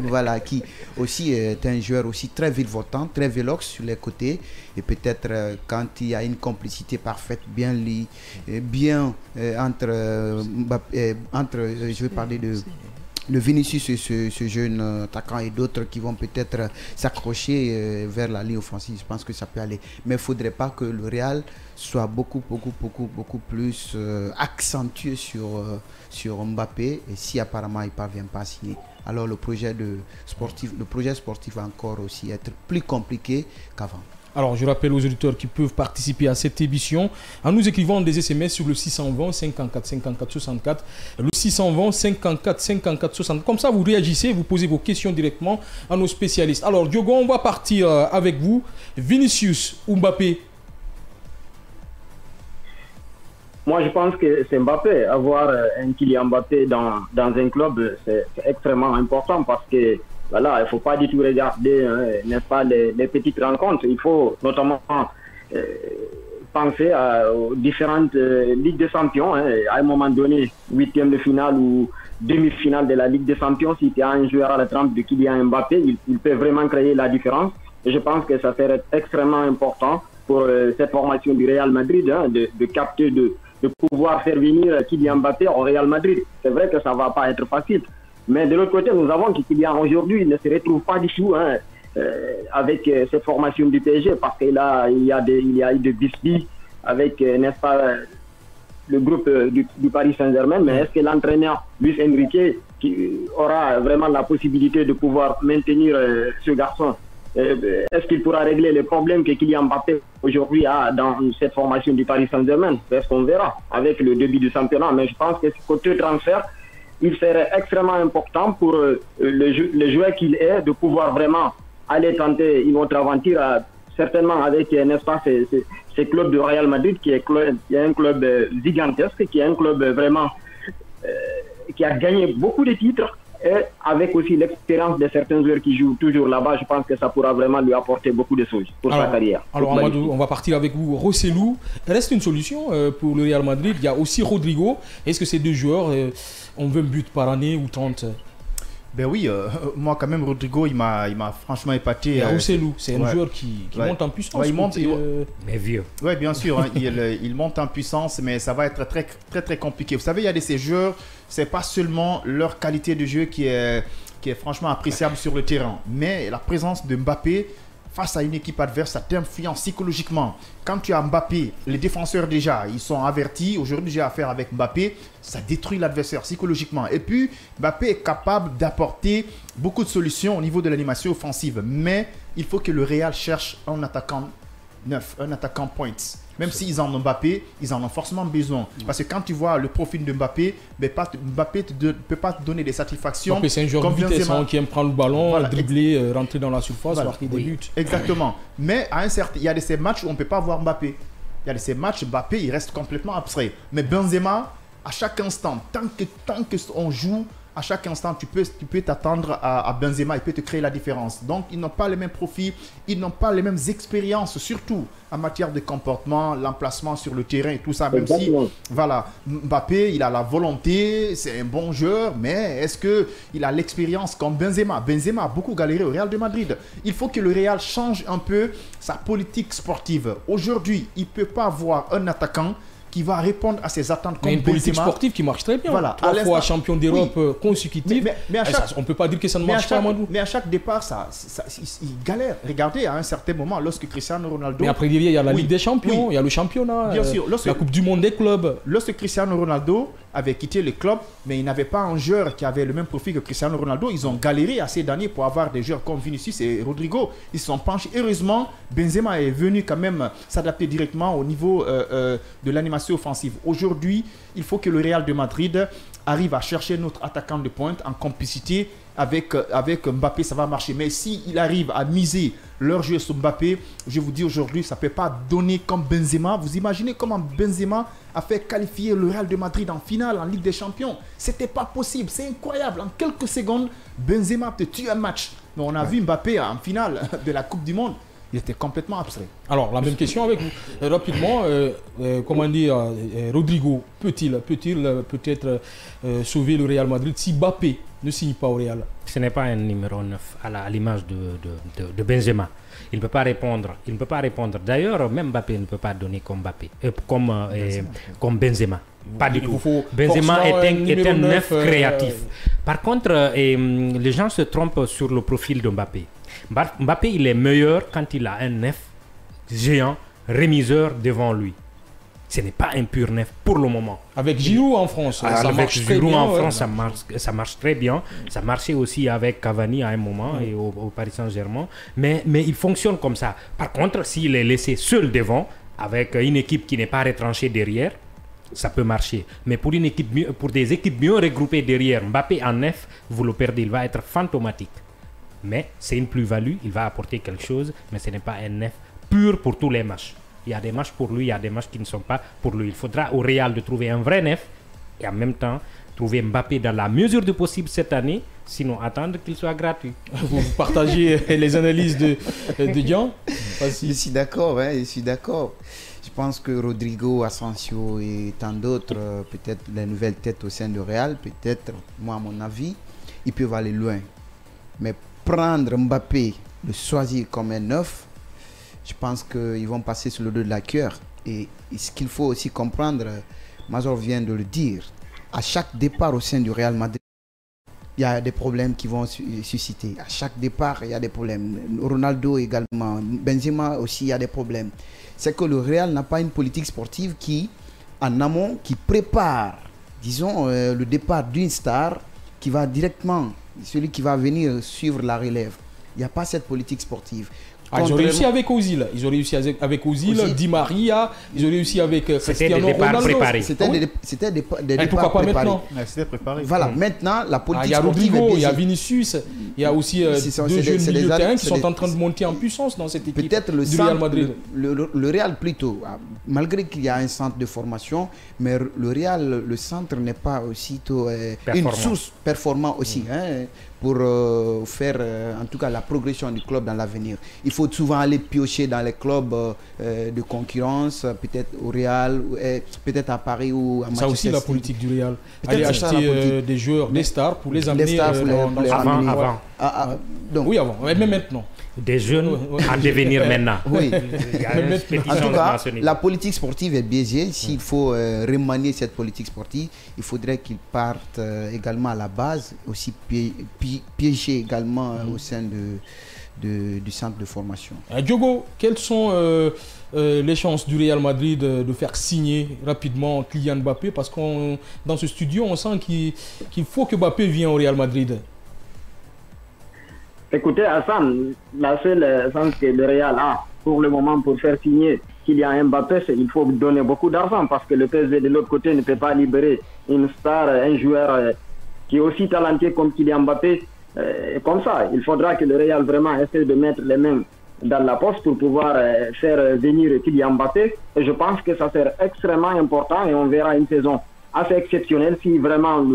Voilà, qui aussi est un joueur aussi très virevoltant, très véloce sur les côtés. Et peut-être quand il y a une complicité parfaite, entre, je vais parler de le Vinicius et ce jeune attaquant et d'autres qui vont peut-être s'accrocher vers la ligne offensive. Je pense que ça peut aller. Mais il ne faudrait pas que le Real soit beaucoup plus accentué sur Mbappé. Et si apparemment il ne parvient pas à signer, alors le projet sportif va encore aussi être plus compliqué qu'avant. Alors, je rappelle aux auditeurs qui peuvent participer à cette émission en nous écrivant des SMS sur le 620 54 54 64. Le 620 54 54 64. Comme ça, vous réagissez, vous posez vos questions directement à nos spécialistes. Alors, Diogo, on va partir avec vous. Vinicius ou Mbappé? Moi, je pense que c'est Mbappé. Avoir un Kylian Mbappé dans un club, c'est extrêmement important parce que Voilà, il ne faut pas du tout regarder, n'est-ce pas, les petites rencontres. Il faut notamment penser aux différentes Ligues des Champions. À un moment donné, 8e de finale ou demi-finale de la Ligue des Champions, si tu as un joueur à la trempe de Kylian Mbappé, il peut vraiment créer la différence. Et je pense que ça serait extrêmement important pour cette formation du Real Madrid de capter, de pouvoir faire venir Kylian Mbappé au Real Madrid. C'est vrai que ça ne va pas être facile. Mais de l'autre côté, nous avons Kylian aujourd'hui, il ne se retrouve pas du tout avec cette formation du PSG parce qu'il y a eu de Bisbee avec, n'est-ce pas, le groupe du Paris Saint-Germain. Mais est-ce que l'entraîneur Luis Enrique qui aura vraiment la possibilité de pouvoir maintenir ce garçon? Est-ce qu'il pourra régler les problèmes que Kylian Mbappé aujourd'hui a dans cette formation du Paris Saint-Germain? C'est ce qu'on verra avec le début du championnat. Mais je pense que ce côté transfert, il serait extrêmement important pour le joueur qu'il est de pouvoir vraiment aller tenter une autre aventure, certainement avec, n'est-ce pas, ces clubs de Real Madrid qui est un club gigantesque, qui est un club vraiment qui a gagné beaucoup de titres. Et avec aussi l'expérience de certains joueurs qui jouent toujours là-bas, je pense que ça pourra vraiment lui apporter beaucoup de choses pour sa carrière. Alors Amadou, on va partir avec vous. Rossellou reste une solution pour le Real Madrid. Il y a aussi Rodrigo. Est-ce que ces deux joueurs ont 20 buts par année ou 30? Ben oui, moi quand même Rodrigo il m'a franchement épaté. Rossellou, c'est un joueur qui monte en puissance. Ouais, il monte, mais vieux. Oui, bien sûr, hein, il monte en puissance, mais ça va être très très très compliqué. Vous savez, il y a de ces joueurs, c'est pas seulement leur qualité de jeu qui est franchement appréciable sur le terrain, mais la présence de Mbappé face à une équipe adverse, ça t'influence psychologiquement. Quand tu as Mbappé, les défenseurs déjà, ils sont avertis. Aujourd'hui, j'ai affaire avec Mbappé, ça détruit l'adversaire psychologiquement. Et puis, Mbappé est capable d'apporter beaucoup de solutions au niveau de l'animation offensive. Mais il faut que le Real cherche un attaquant neuf, un attaquant points. Même s'ils en ont Mbappé, ils en ont forcément besoin. Parce que quand tu vois le profil de Mbappé, Mbappé ne peut pas te donner des satisfactions. C'est un joueur de vitesse qui aime prendre le ballon, voilà, dribbler, rentrer dans la surface, marquer des buts. Exactement. Mais à un certain, il y a de ces matchs où on ne peut pas voir Mbappé. Il y a de ces matchs, Mbappé, il reste complètement abstrait. Mais Benzema, à chaque instant, tant que on joue, à chaque instant, tu peux t'attendre à Benzema, il peut te créer la différence. Donc, ils n'ont pas les mêmes profils, ils n'ont pas les mêmes expériences, surtout en matière de comportement, l'emplacement sur le terrain et tout ça. Même si, voilà, Mbappé, il a la volonté, c'est un bon joueur, mais est-ce qu'il a l'expérience comme Benzema? Benzema a beaucoup galéré au Real de Madrid. Il faut que le Real change un peu sa politique sportive. Aujourd'hui, il ne peut pas avoir un attaquant qui va répondre à ses attentes comme une politique sportive qui marche très bien. Voilà, 3 fois champion d'Europe consécutif. Mais on ne peut pas dire que ça ne marche pas, Amadou. Mais à chaque départ, il galère. Regardez, à un certain moment, lorsque Cristiano Ronaldo... Mais après, il y a la Ligue des Champions, il y a le championnat, bien sûr, la Coupe du Monde des clubs. Lorsque Cristiano Ronaldo avait quitté le club, mais il n'avait pas un joueur qui avait le même profil que Cristiano Ronaldo, ils ont galéré assez d'années pour avoir des joueurs comme Vinicius et Rodrigo. Ils se sont penchés. Heureusement, Benzema est venu quand même s'adapter directement au niveau de l'animation offensive. Aujourd'hui, il faut que le Real de Madrid arrive à chercher notre attaquant de pointe en complicité avec Mbappé, ça va marcher. Mais s'il arrive à miser leur jeu sur Mbappé, je vous dis aujourd'hui, ça ne peut pas donner comme Benzema. Vous imaginez comment Benzema a fait qualifier le Real de Madrid en finale en Ligue des Champions? C'était pas possible, c'est incroyable. En quelques secondes, Benzema te tue un match. Mais on a vu Mbappé en finale de la Coupe du Monde. Il était complètement abstrait. Alors, la même question avec vous. Rapidement, comment dire, Rodrigo peut-il peut-être sauver le Real Madrid si Mbappé ne signe pas au Real? Ce n'est pas un numéro 9 à l'image de Benzema. Il ne peut pas répondre. D'ailleurs, même Mbappé ne peut pas donner comme Benzema. Pas du tout. Benzema est un 9 créatif. Par contre, les gens se trompent sur le profil de Mbappé. Mbappé, il est meilleur quand il a un 9 géant, remiseur devant lui. Ce n'est pas un pur 9 pour le moment. Avec Giroud en France, ça marche très bien. En France, ça marche très bien. Ça marchait aussi avec Cavani à un moment et au Paris Saint-Germain. Mais il fonctionne comme ça. Par contre, s'il est laissé seul devant, avec une équipe qui n'est pas retranchée derrière, ça peut marcher. Mais pour des équipes mieux regroupées derrière, Mbappé en 9, vous le perdez. Il va être fantomatique. Mais c'est une plus-value, il va apporter quelque chose, mais ce n'est pas un 9 pur pour tous les matchs. Il y a des matchs pour lui, il y a des matchs qui ne sont pas pour lui. Il faudra au Real de trouver un vrai 9 et en même temps trouver Mbappé dans la mesure du possible cette année, sinon attendre qu'il soit gratuit. Vous partagez les analyses de Dian? Je suis d'accord, je suis d'accord. Je pense que Rodrigo, Asensio et tant d'autres, peut-être les nouvelles têtes au sein de Real, peut-être, moi à mon avis, ils peuvent aller loin. Mais prendre Mbappé, le choisir comme un neuf, je pense qu'ils vont passer sur le dos de la cœur. Et ce qu'il faut aussi comprendre, Mazor vient de le dire, à chaque départ au sein du Real Madrid, il y a des problèmes qui vont susciter. À chaque départ, il y a des problèmes. Ronaldo également, Benzema aussi, il y a des problèmes. C'est que le Real n'a pas une politique sportive qui, en amont, qui prépare, disons, le départ d'une star qui va directement, celui qui va venir suivre la relève. Il n'y a pas cette politique sportive. Ils ont réussi avec Ozil. Ils ont réussi avec Ozil, Di Maria. Ils ont réussi avec Cristiano Ronaldo. C'était des départs préparés. Maintenant C'était préparé. Voilà, maintenant la politique il y a sportive Rodrigo, est il y a Vinicius, il y a aussi deux jeunes milieux de terrain qui sont en train de monter en puissance dans cette équipe peut-être du Real Madrid. Le Real plutôt, malgré qu'il y a un centre de formation, mais le Real, le centre n'est pas aussitôt une source performante aussi. Pour faire en tout cas la progression du club dans l'avenir. Il faut souvent aller piocher dans les clubs de concurrence, peut-être au Real, peut-être à Paris ou à Manchester. Ça aussi la politique du Real. Aller acheter des joueurs, des stars pour les amener avant. Donc, oui, avant, mais même maintenant. Des jeunes en devenir maintenant. Oui. En tout cas, la politique sportive est biaisée. S'il faut remanier cette politique sportive, il faudrait qu'ils partent également à la base, aussi piéger également au sein du centre de formation. Diogo, quelles sont les chances du Real Madrid de faire signer rapidement Kylian Mbappé? Parce que dans ce studio, on sent qu'il faut que Mbappé vienne au Real Madrid. Écoutez, Hassan, la seule chance que le Real a pour le moment pour faire signer Kylian Mbappé, c'est qu'il faut donner beaucoup d'argent parce que le PSG de l'autre côté ne peut pas libérer une star, un joueur qui est aussi talentueux comme Kylian Mbappé. Comme ça, il faudra que le Real vraiment essaie de mettre les mains dans la poche pour pouvoir faire venir Kylian Mbappé. Et je pense que ça sera extrêmement important et on verra une saison assez exceptionnelle si vraiment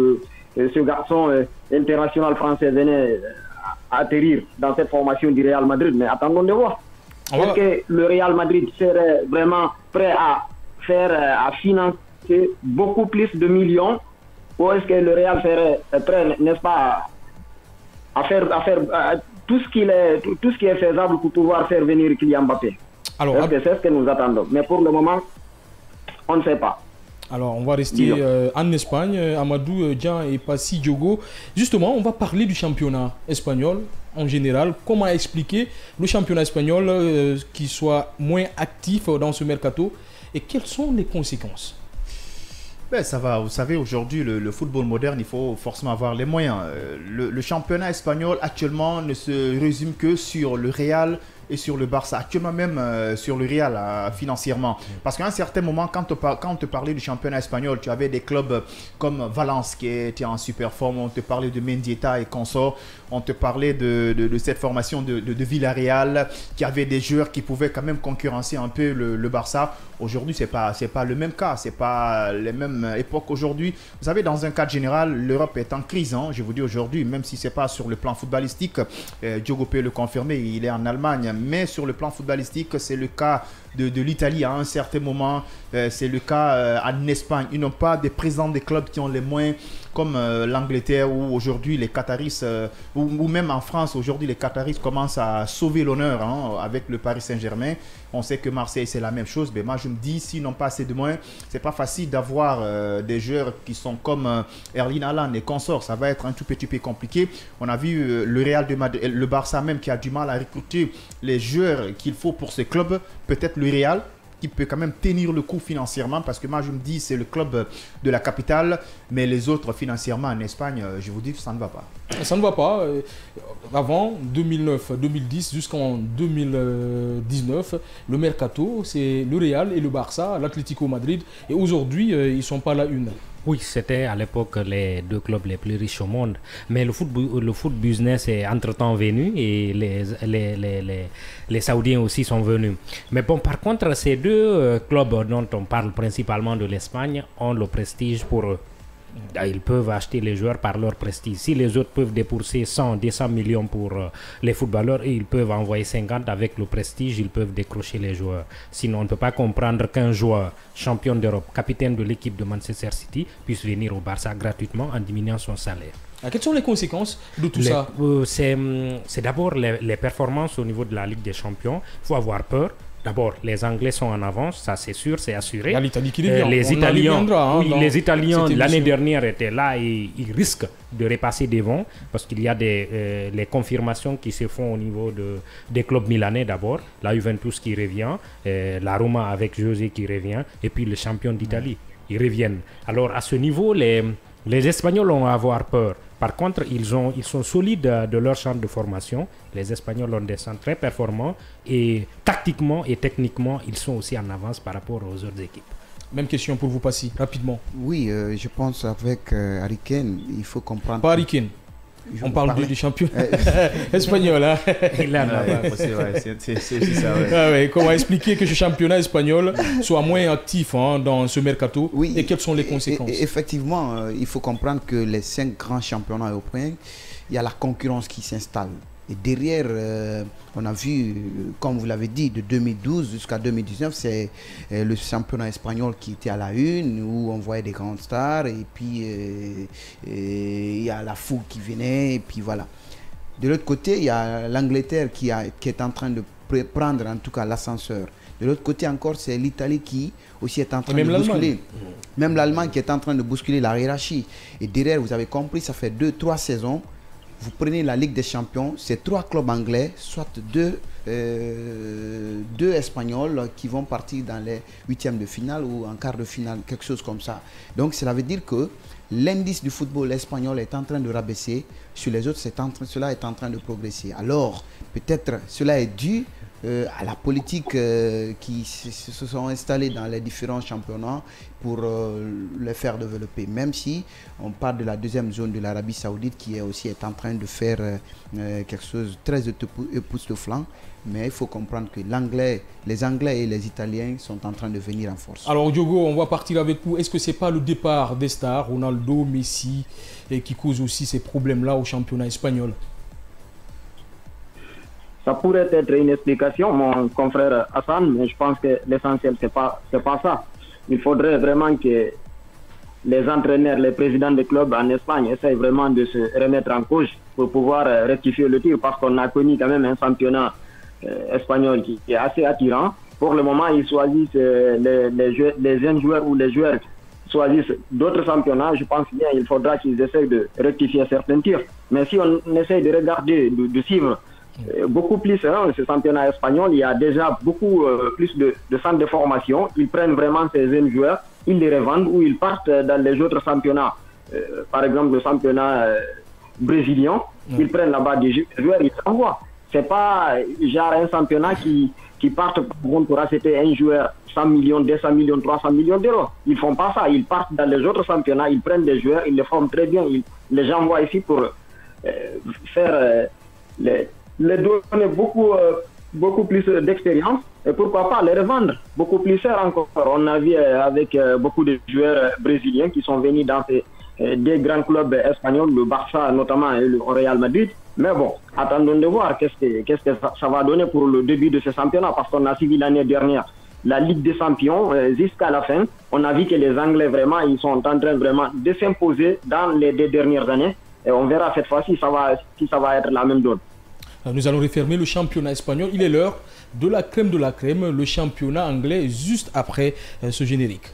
ce garçon international français venait atterrir dans cette formation du Real Madrid. Mais attendons de voir. Est-ce que le Real Madrid serait vraiment prêt à financer beaucoup plus de millions, ou est-ce que le Real serait prêt, n'est-ce pas, à faire tout ce qui est faisable pour pouvoir faire venir Kylian Mbappé? Alors, c'est ce que nous attendons. Mais pour le moment, on ne sait pas. Alors, on va rester en Espagne, Amadou, Dian et Passy Diogo. Justement, on va parler du championnat espagnol en général. Comment expliquer le championnat espagnol qui soit moins actif dans ce mercato et quelles sont les conséquences? Ben, ça va, vous savez, aujourd'hui, le football moderne, il faut forcément avoir les moyens. Le championnat espagnol actuellement ne se résume que sur le Real et sur le Barça, actuellement même sur le Real financièrement. Parce qu'à un certain moment, quand on te parlait du championnat espagnol, tu avais des clubs comme Valence qui était en super forme, on te parlait de Mendieta et consorts, on te parlait de cette formation de Villarreal qui avait des joueurs qui pouvaient quand même concurrencer un peu le Barça. Aujourd'hui, c'est pas le même cas, c'est pas les mêmes époques aujourd'hui. Vous savez, dans un cadre général, l'Europe est en crise, hein, je vous dis aujourd'hui, même si c'est pas sur le plan footballistique, Diogo peut le confirmer, il est en Allemagne, mais sur le plan footballistique, c'est le cas de l'Italie à un certain moment, c'est le cas en Espagne. Ils n'ont pas des présidents des clubs qui ont les moyens comme l'Angleterre où aujourd'hui les Qataris, ou même en France aujourd'hui les Qataris commencent à sauver l'honneur avec le Paris Saint-Germain. On sait que Marseille c'est la même chose, mais moi je me dis s'ils n'ont pas assez de moyens, c'est pas facile d'avoir des joueurs qui sont comme Erling Haaland et consorts. Ça va être un tout petit peu compliqué. On a vu le Real de Madrid, le Barça même qui a du mal à recruter les joueurs qu'il faut pour ces clubs. Peut-être le Real qui peut quand même tenir le coup financièrement, parce que moi je me dis c'est le club de la capitale, mais les autres financièrement en Espagne, je vous dis ça ne va pas. Ça ne va pas. Avant 2009-2010 jusqu'en 2019, le mercato c'est le Real et le Barça, l'Atlético Madrid, et aujourd'hui ils ne sont pas la une. Oui, c'était à l'époque les deux clubs les plus riches au monde. Mais le foot business est entre-temps venu et les Saoudiens aussi sont venus. Mais bon, par contre, ces deux clubs dont on parle principalement de l'Espagne ont le prestige pour eux. Ils peuvent acheter les joueurs par leur prestige. Si les autres peuvent débourser 100, 200 millions pour les footballeurs, et ils peuvent envoyer 50 avec le prestige, ils peuvent décrocher les joueurs. Sinon, on ne peut pas comprendre qu'un joueur champion d'Europe, capitaine de l'équipe de Manchester City, puisse venir au Barça gratuitement en diminuant son salaire. Quelles sont les conséquences de tout ça? C'est d'abord les performances au niveau de la Ligue des Champions. Il faut avoir peur. D'abord, les Anglais sont en avance, ça c'est sûr, c'est assuré. Il y a l'Italie qui revient. Les Italiens, l'année dernière étaient là et ils risquent de repasser devant parce qu'il y a les confirmations qui se font au niveau des clubs milanais d'abord. La Juventus qui revient, la Roma avec José qui revient et puis le champion d'Italie. Ils reviennent. Alors à ce niveau, les Espagnols ont à avoir peur. Par contre, ils sont solides de leur centre de formation. Les Espagnols ont des centres très performants et tactiquement et techniquement, ils sont aussi en avance par rapport aux autres équipes. Même question pour vous, Passy, rapidement. Oui, je pense avec Harry Kane, il faut comprendre... Pas Harry Kane. On parle du champion espagnol. Hein. C'est ça. Ouais. Ah ouais, comment expliquer que ce championnat espagnol soit moins actif dans ce mercato et quelles sont les conséquences? Effectivement, il faut comprendre que les 5 grands championnats européens, il y a la concurrence qui s'installe. Et derrière, on a vu, comme vous l'avez dit, de 2012 jusqu'à 2019, c'est le championnat espagnol qui était à la une, où on voyait des grandes stars, et puis il y a la foule qui venait, et puis voilà. De l'autre côté, il y a l'Angleterre qui est en train de prendre en tout cas l'ascenseur. De l'autre côté encore, c'est l'Italie qui aussi est en train de bousculer. Même l'Allemagne qui est en train de bousculer la hiérarchie. Et derrière, vous avez compris, ça fait 2-3 saisons. Vous prenez la Ligue des Champions, c'est 3 clubs anglais, soit 2 Espagnols qui vont partir dans les 8e de finale ou en quart de finale, quelque chose comme ça. Donc cela veut dire que l'indice du football espagnol est en train de rabaisser, sur les autres cela est en train de progresser. Alors peut-être cela est dû à la politique qui se sont installées dans les différents championnats pour les faire développer. Même si on parle de la deuxième zone de l'Arabie Saoudite qui est aussi en train de faire quelque chose de très époustouflant. Mais il faut comprendre que les Anglais et les Italiens sont en train de venir en force. Alors Diogo, on va partir avec vous. Est-ce que ce n'est pas le départ des stars, Ronaldo, Messi, qui cause aussi ces problèmes-là au championnat espagnol? Ça pourrait être une explication, mon confrère Hassan, mais je pense que l'essentiel, c'est pas ça. Il faudrait vraiment que les entraîneurs, les présidents des clubs en Espagne essayent vraiment de se remettre en cause pour pouvoir rectifier le tir, parce qu'on a connu quand même un championnat espagnol qui est assez attirant. Pour le moment, ils choisissent les jeunes joueurs ou les joueurs choisissent d'autres championnats. Je pense bien qu'il faudra qu'ils essayent de rectifier certains tirs. Mais si on essaye de regarder, de suivre beaucoup plus ce championnat espagnol, il y a déjà beaucoup plus de centres de formation. Ils prennent vraiment ces jeunes joueurs, ils les revendent ou ils partent dans les autres championnats. Par exemple, le championnat brésilien, ils prennent là-bas des joueurs, ils s'envoient. C'est pas genre un championnat qui partent pour acheter un joueur 100 millions, 200 millions, 300 millions d'euros. Ils font pas ça. Ils partent dans les autres championnats, ils prennent des joueurs, ils les forment très bien. Ils les envoient ici pour faire les donner beaucoup plus d'expérience et pourquoi pas les revendre beaucoup plus cher encore. On a vu avec beaucoup de joueurs brésiliens qui sont venus dans des grands clubs espagnols, le Barça notamment et le Real Madrid. Mais bon, attendons de voir qu'est-ce que ça va donner pour le début de ce championnat, parce qu'on a suivi l'année dernière la Ligue des Champions jusqu'à la fin. On a vu que les Anglais vraiment, ils sont en train vraiment de s'imposer dans les 2 dernières années et on verra cette fois-ci si ça va être la même donne. Nous allons refermer le championnat espagnol. Il est l'heure de la crème, le championnat anglais, juste après ce générique.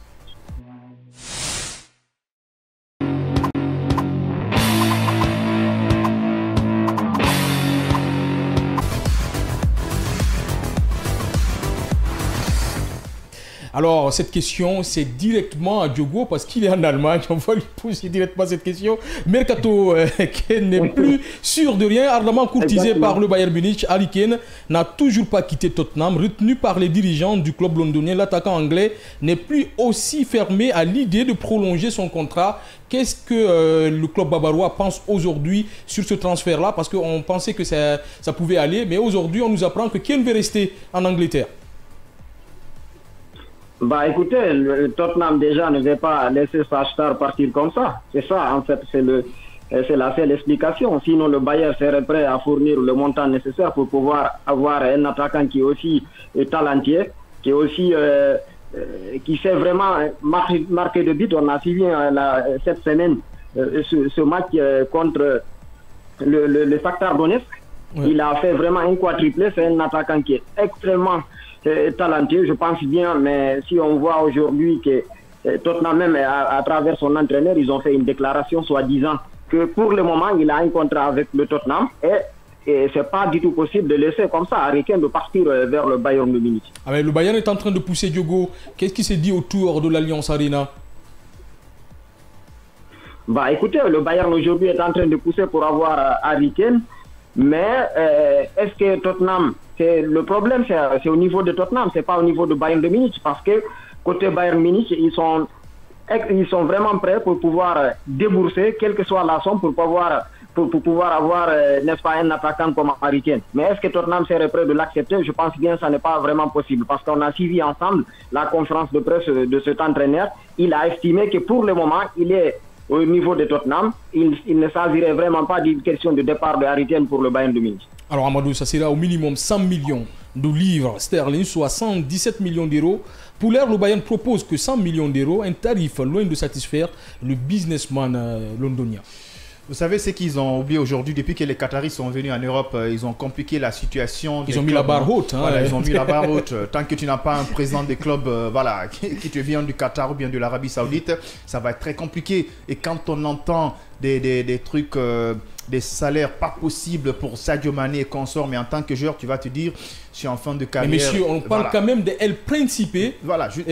Alors, cette question, c'est directement à Diogo parce qu'il est en Allemagne. On va lui poser directement cette question. Mercato qui n'est plus sûr de rien, ardemment courtisé par le Bayern Munich. Harry Kane n'a toujours pas quitté Tottenham. Retenu par les dirigeants du club londonien, l'attaquant anglais n'est plus aussi fermé à l'idée de prolonger son contrat. Qu'est-ce que le club bavarois pense aujourd'hui sur ce transfert-là? Parce qu'on pensait que ça pouvait aller, mais aujourd'hui, on nous apprend que Kane veut rester en Angleterre. Bah écoutez, le Tottenham déjà ne va pas laisser sa star partir comme ça. C'est ça, en fait, c'est la seule explication. Sinon, le Bayern serait prêt à fournir le montant nécessaire pour pouvoir avoir un attaquant qui est aussi talentueux, qui est aussi qui sait vraiment marquer de but. On a suivi cette semaine ce match contre le Shakhtar Donetsk. Ouais. Il a fait vraiment un quadruplé. C'est un attaquant qui est extrêmement talentueux, je pense bien. Mais si on voit aujourd'hui que Tottenham, même à travers son entraîneur, ils ont fait une déclaration soi-disant que pour le moment, il a un contrat avec le Tottenham et c'est pas du tout possible de laisser comme ça Harry Kane de partir vers le Bayern de Munich. Ah mais le Bayern est en train de pousser Diogo. Qu'est-ce qui s'est dit autour de l'Alliance Arena? Bah écoutez, le Bayern aujourd'hui est en train de pousser pour avoir Harry Kane, mais est-ce que Tottenham, le problème c'est au niveau de Tottenham, c'est pas au niveau de Bayern de Munich, parce que côté Bayern Munich, ils sont vraiment prêts pour pouvoir débourser quelle que soit la somme pour pouvoir avoir, n'est-ce pas, un attaquant comme Harry Kane. Mais est-ce que Tottenham serait prêt de l'accepter? Je pense bien que ça n'est pas vraiment possible, parce qu'on a suivi ensemble la conférence de presse de cet entraîneur. Il a estimé que pour le moment, il est au niveau de Tottenham. Il ne s'agirait vraiment pas d'une question de départ de Harry Kane pour le Bayern de Munich. Alors Amadou, ça sera au minimum 100 millions de livres sterling, soit 117 millions d'euros. Pour l'heure, le Bayern propose que 100 millions d'euros, un tarif loin de satisfaire le businessman londonien. Vous savez ce qu'ils ont oublié aujourd'hui, depuis que les Qataris sont venus en Europe, ils ont compliqué la situation. Ils ont mis la barre haute. Hein, voilà, ils ont mis la barre haute. Tant que tu n'as pas un président des clubs voilà, qui te vient du Qatar ou bien de l'Arabie Saoudite, ça va être très compliqué. Et quand on entend des trucs, des salaires pas possibles pour Sadio Mané et consorts, mais en tant que joueur, tu vas te dire, je suis en fin de carrière. Mais monsieur, on parle quand même de El Principe et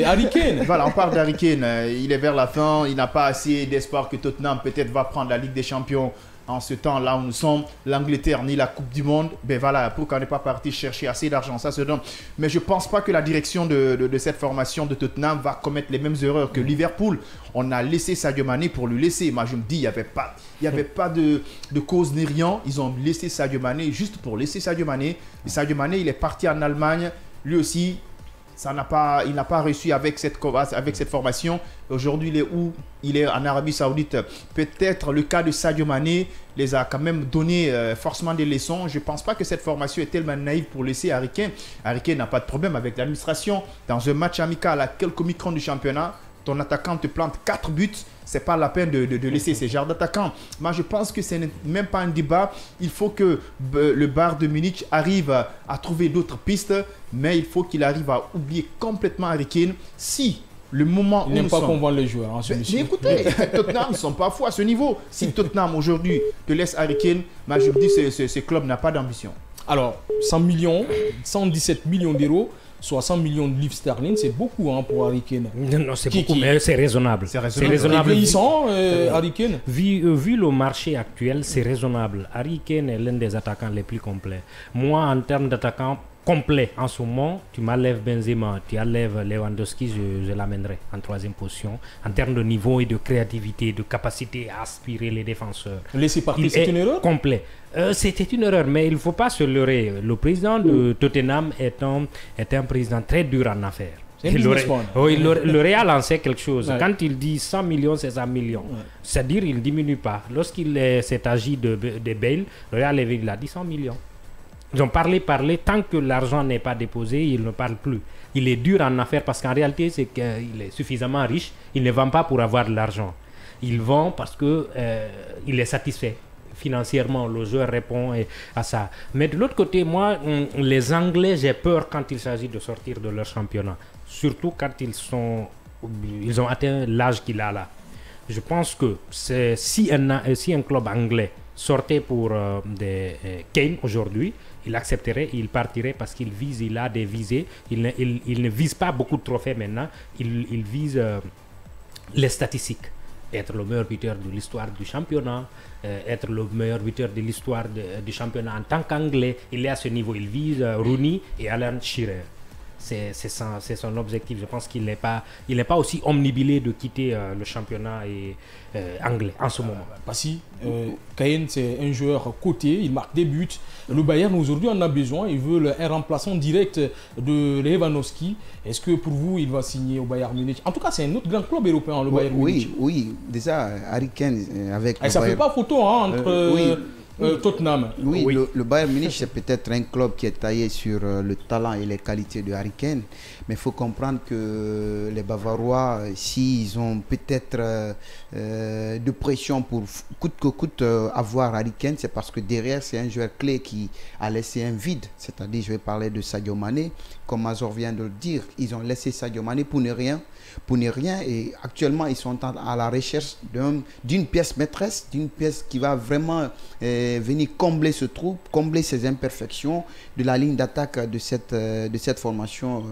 Harry Kane. Voilà, on parle d'Harry Kane. Il est vers la fin, il n'a pas assez d'espoir que Tottenham peut-être va prendre la Ligue des Champions. En ce temps là où nous sommes, l'Angleterre ni la Coupe du Monde, ben voilà, pourquoi n'est pas parti chercher assez d'argent, ça se donne. Mais je ne pense pas que la direction de cette formation de Tottenham va commettre les mêmes erreurs que Liverpool. On a laissé Sadio Mané pour le laisser. Moi je me dis, il n'y avait pas de cause ni rien. Ils ont laissé Sadio Mané juste pour laisser Sadio Mané. Et Sadio Mané, il est parti en Allemagne, lui aussi. Il n'a pas réussi avec cette formation. Aujourd'hui, il est où? Il est en Arabie Saoudite. Peut-être le cas de Sadio Mané les a quand même donné forcément des leçons. Je ne pense pas que cette formation est tellement naïve pour laisser Harry Kane. Harry Kane n'a pas de problème avec l'administration. Dans un match amical à quelques microns du championnat, ton attaquant te plante 4 buts. C'est pas la peine de laisser ces genres d'attaquants. Moi, je pense que ce n'est même pas un débat. Il faut que le Bayern de Munich arrive à trouver d'autres pistes, mais il faut qu'il arrive à oublier complètement Harry Kane. Si le moment où il n'aime pas qu'on vende les joueurs. Hein, mais écoutez, Tottenham ne sont pas fous à ce niveau. Si Tottenham aujourd'hui te laisse Harry Kane, moi, je me dis que ce club n'a pas d'ambition. Alors, 100 millions, 117 millions d'euros. 60 millions de livres sterling, c'est beaucoup hein, pour Harry Kane. Non, c'est beaucoup, mais c'est raisonnable. C'est raisonnable. Vieillissant, Harry Kane. Vu le marché actuel, c'est raisonnable. Harry Kane est l'un des attaquants les plus complets. Moi, en termes d'attaquants complets, en ce moment, tu m'enlèves Benzema, tu enlèves Lewandowski, je l'amènerai en troisième position. En termes de niveau et de créativité, de capacité à aspirer les défenseurs. Laisser partir, c'est une erreur complet. C'était une erreur, mais il ne faut pas se leurrer. Le président de Tottenham est un président très dur en affaires. Le Real en sait quelque chose. Ouais. Quand il dit 100 millions, c'est 100 millions. Ouais. C'est-à-dire qu'il ne diminue pas. Lorsqu'il s'est agi de Bale, le Real il a dit 100 millions. Ils ont parlé. Tant que l'argent n'est pas déposé, il ne parle plus. Il est dur en affaires parce qu'en réalité, c'est qu'il est suffisamment riche. Il ne vend pas pour avoir de l'argent. Il vend parce qu'il est satisfait. Financièrement, le joueur répond à ça. Mais de l'autre côté, moi, les Anglais, j'ai peur quand il s'agit de sortir de leur championnat. Surtout quand ils ont atteint l'âge qu'il a là. Je pense que si un club anglais sortait pour Kane aujourd'hui, il accepterait, il partirait parce il a des visées. Il ne vise pas beaucoup de trophées maintenant. Il vise les statistiques. Être le meilleur buteur de l'histoire du championnat, être le meilleur buteur de l'histoire du championnat en tant qu'anglais. Il est à ce niveau. Il vise Rooney et Alan Shearer. c'est son objectif. Je pense qu'il n'est pas aussi omnibilé de quitter le championnat anglais en ce moment. Passy, Caen, c'est un joueur coté, il marque des buts. Le Bayern aujourd'hui en a besoin, ils veulent un remplaçant direct de Lewandowski. Est-ce que pour vous, il va signer au Bayern Munich? En tout cas, c'est un autre grand club européen, le Bayern Munich. Oui, déjà, Harry Kane avec... Et ça ne fait pas photo entre Tottenham. Oui, le Bayern Munich, c'est peut-être un club qui est taillé sur le talent et les qualités de Harry Kane. Mais il faut comprendre que les Bavarois, s'ils ont peut-être de pression pour coûte que coûte avoir Harry Kane, c'est parce que derrière, c'est un joueur clé qui a laissé un vide. C'est-à-dire, je vais parler de Sadio Mané. Comme Azor vient de le dire, ils ont laissé Sadio Mané pour ne rien. Et actuellement, ils sont à la recherche d'une pièce maîtresse, d'une pièce qui va vraiment venir combler ce trou, combler ces imperfections de la ligne d'attaque de cette formation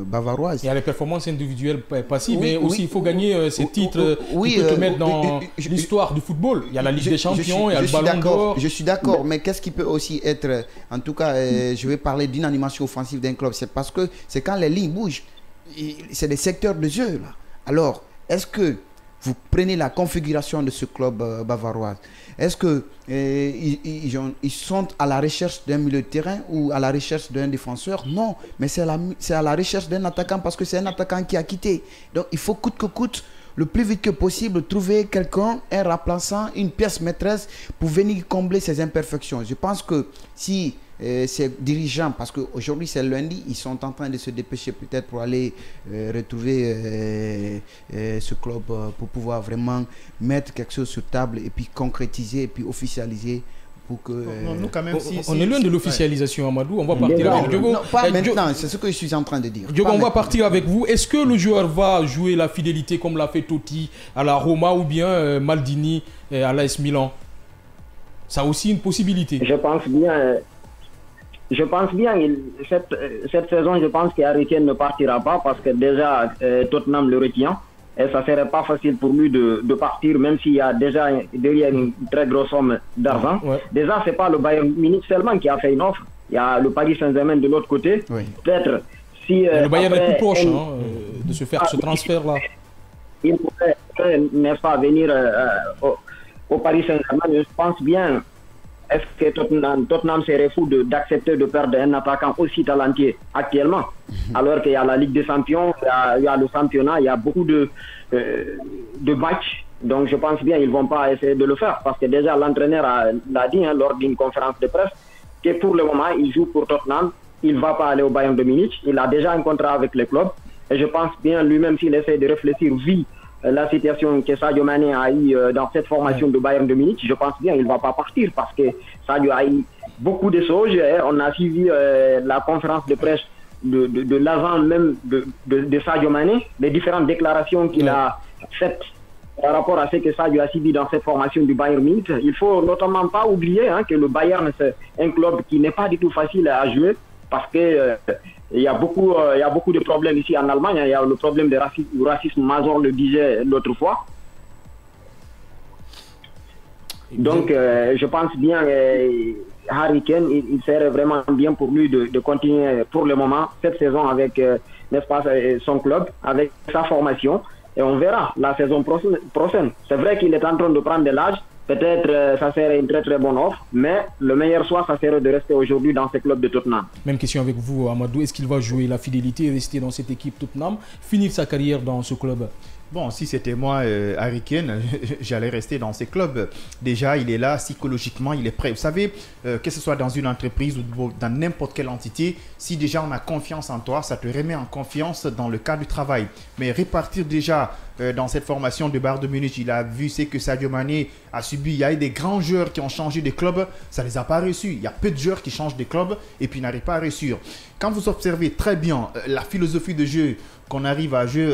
bavaroise. Il y a les performances individuelles passives, mais aussi il faut gagner ces titres qui peuvent te mettre dans l'histoire du football. Il y a la Ligue des Champions, il y a le Ballon d'Or. Je suis d'accord, mais qu'est-ce qui peut aussi être, en tout cas, je vais parler d'une animation offensive d'un club, c'est parce que c'est quand les lignes bougent. C'est des secteurs de jeu là. Alors, est-ce que vous prenez la configuration de ce club bavarois? Est-ce que ils sont à la recherche d'un milieu de terrain ou à la recherche d'un défenseur? Non, mais c'est à la recherche d'un attaquant parce que c'est un attaquant qui a quitté. Donc, il faut coûte que coûte, le plus vite que possible, trouver quelqu'un, un remplaçant, une pièce maîtresse pour venir combler ces imperfections. Je pense que si ces dirigeants, parce qu'aujourd'hui c'est lundi, ils sont en train de se dépêcher peut-être pour aller retrouver ce club pour pouvoir vraiment mettre quelque chose sur table et puis concrétiser et puis officialiser. Pour que, nous, quand même, on est loin de l'officialisation, Amadou. On va partir avec Diogo. Non, pas maintenant, c'est ce que je suis en train de dire. Diogo, on va partir avec vous. Est-ce que le joueur va jouer la fidélité comme l'a fait Totti à la Roma ou bien Maldini à l'AS Milan? Ça a aussi une possibilité. Je pense bien. Cette saison, je pense qu'Harry Kane ne partira pas parce que déjà Tottenham le retient. Et ça ne serait pas facile pour lui de partir, même s'il y a déjà derrière une très grosse somme d'argent. Ouais. Déjà, ce n'est pas le Bayern Munich seulement qui a fait une offre. Il y a le Paris Saint-Germain de l'autre côté. Oui. Peut-être si... le Bayern est plus proche de se faire ce transfert-là. Il pourrait, n'est-ce pas, venir au Paris Saint-Germain. Je pense bien... Est-ce que Tottenham serait fou d'accepter de perdre un attaquant aussi talentueux actuellement? Alors qu'il y a la Ligue des Champions, il y a le championnat, il y a beaucoup de matchs. Donc je pense bien qu'ils ne vont pas essayer de le faire. Parce que déjà l'entraîneur l'a dit lors d'une conférence de presse que pour le moment, il joue pour Tottenham. Il ne va pas aller au Bayern de Munich. Il a déjà un contrat avec le club. Et je pense bien lui-même s'il essaie de réfléchir la situation que Sadio Mané a eu dans cette formation de Bayern de Munich, je pense bien qu'il ne va pas partir parce que Sadio a eu beaucoup de choses. On a suivi la conférence de presse de l'avant même de Sadio Mané, les différentes déclarations qu'il a faites par rapport à ce que Sadio a suivi dans cette formation du Bayern Munich. Il ne faut notamment pas oublier que le Bayern, c'est un club qui n'est pas du tout facile à jouer parce que... il y a beaucoup de problèmes ici en Allemagne. Il y a le problème du racisme, Mazor le disait l'autre fois. Donc, je pense bien Harry Kane, il serait vraiment bien pour lui de continuer pour le moment cette saison avec, n'est-ce pas, son club, avec sa formation. Et on verra la saison prochaine. C'est vrai qu'il est en train de prendre de l'âge. Peut-être ça serait une très très bonne offre, mais le meilleur choix, ça serait de rester aujourd'hui dans ce club de Tottenham. Même question avec vous, Amadou. Est-ce qu'il va jouer la fidélité et rester dans cette équipe Tottenham, finir sa carrière dans ce club? Bon, si c'était moi, Harry Kane, j'allais rester dans ces clubs. Déjà, il est là, psychologiquement, il est prêt. Vous savez, que ce soit dans une entreprise ou dans n'importe quelle entité, si déjà on a confiance en toi, ça te remet en confiance dans le cadre du travail. Mais repartir déjà dans cette formation de Bayern de Munich, il a vu ce que Sadio Mané a subi. Il y a eu des grands joueurs qui ont changé de club, ça ne les a pas reçus. Il y a peu de joueurs qui changent de club et puis n'arrivent pas à réussir. Quand vous observez très bien la philosophie de jeu qu'on arrive à jouer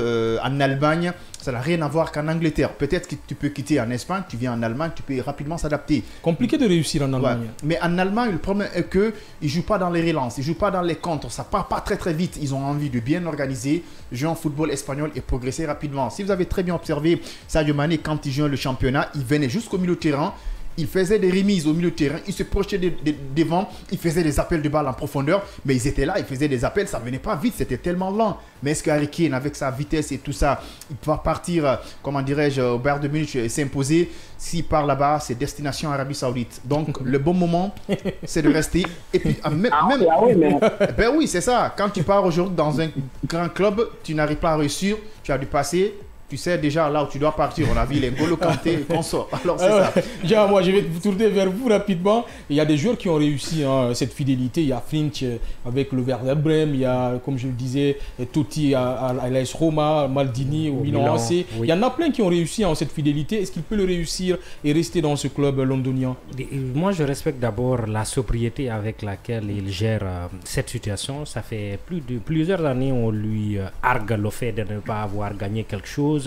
en Allemagne, ça n'a rien à voir qu'en Angleterre. Peut-être que tu peux quitter en Espagne, tu viens en Allemagne, tu peux rapidement s'adapter. Compliqué de réussir en Allemagne. Ouais. Mais en Allemagne, le problème est qu'ils ne jouent pas dans les relances, ils ne jouent pas dans les contres, ça ne part pas très très vite. Ils ont envie de bien organiser, jouer en football espagnol et progresser rapidement. Si vous avez très bien observé Sadio Mané, quand il jouait le championnat, il venait jusqu'au milieu de terrain, il faisait des remises au milieu de terrain, il se projetait devant, il faisait des appels de balle en profondeur, mais ils étaient là, ils faisaient des appels, ça venait pas vite, c'était tellement lent. Mais est-ce que Harry Kane, avec sa vitesse et tout ça, il va partir, comment dirais-je, au Bayern de Munich et s'imposer? S'il part là-bas, c'est destination Arabie Saoudite. Donc, le bon moment, c'est de rester. Et puis, ben oui, c'est ça. Quand tu pars aujourd'hui dans un grand club, tu n'arrives pas à réussir, tu as dû passer. Tu sais déjà là où tu dois partir. On a vu les N'Golo Kanté et consorts. Alors c'est ça. Déjà, moi, je vais vous tourner vers vous rapidement. Il y a des joueurs qui ont réussi cette fidélité. Il y a Finch avec le Werder Bremen. Il y a, comme je le disais, Totti à l'AS Roma, Maldini au Milan AC. Oui. Il y en a plein qui ont réussi cette fidélité. Est-ce qu'il peut le réussir et rester dans ce club londonien? Moi, je respecte d'abord la sobriété avec laquelle il gère cette situation. Ça fait plusieurs années on lui argue le fait de ne pas avoir gagné quelque chose.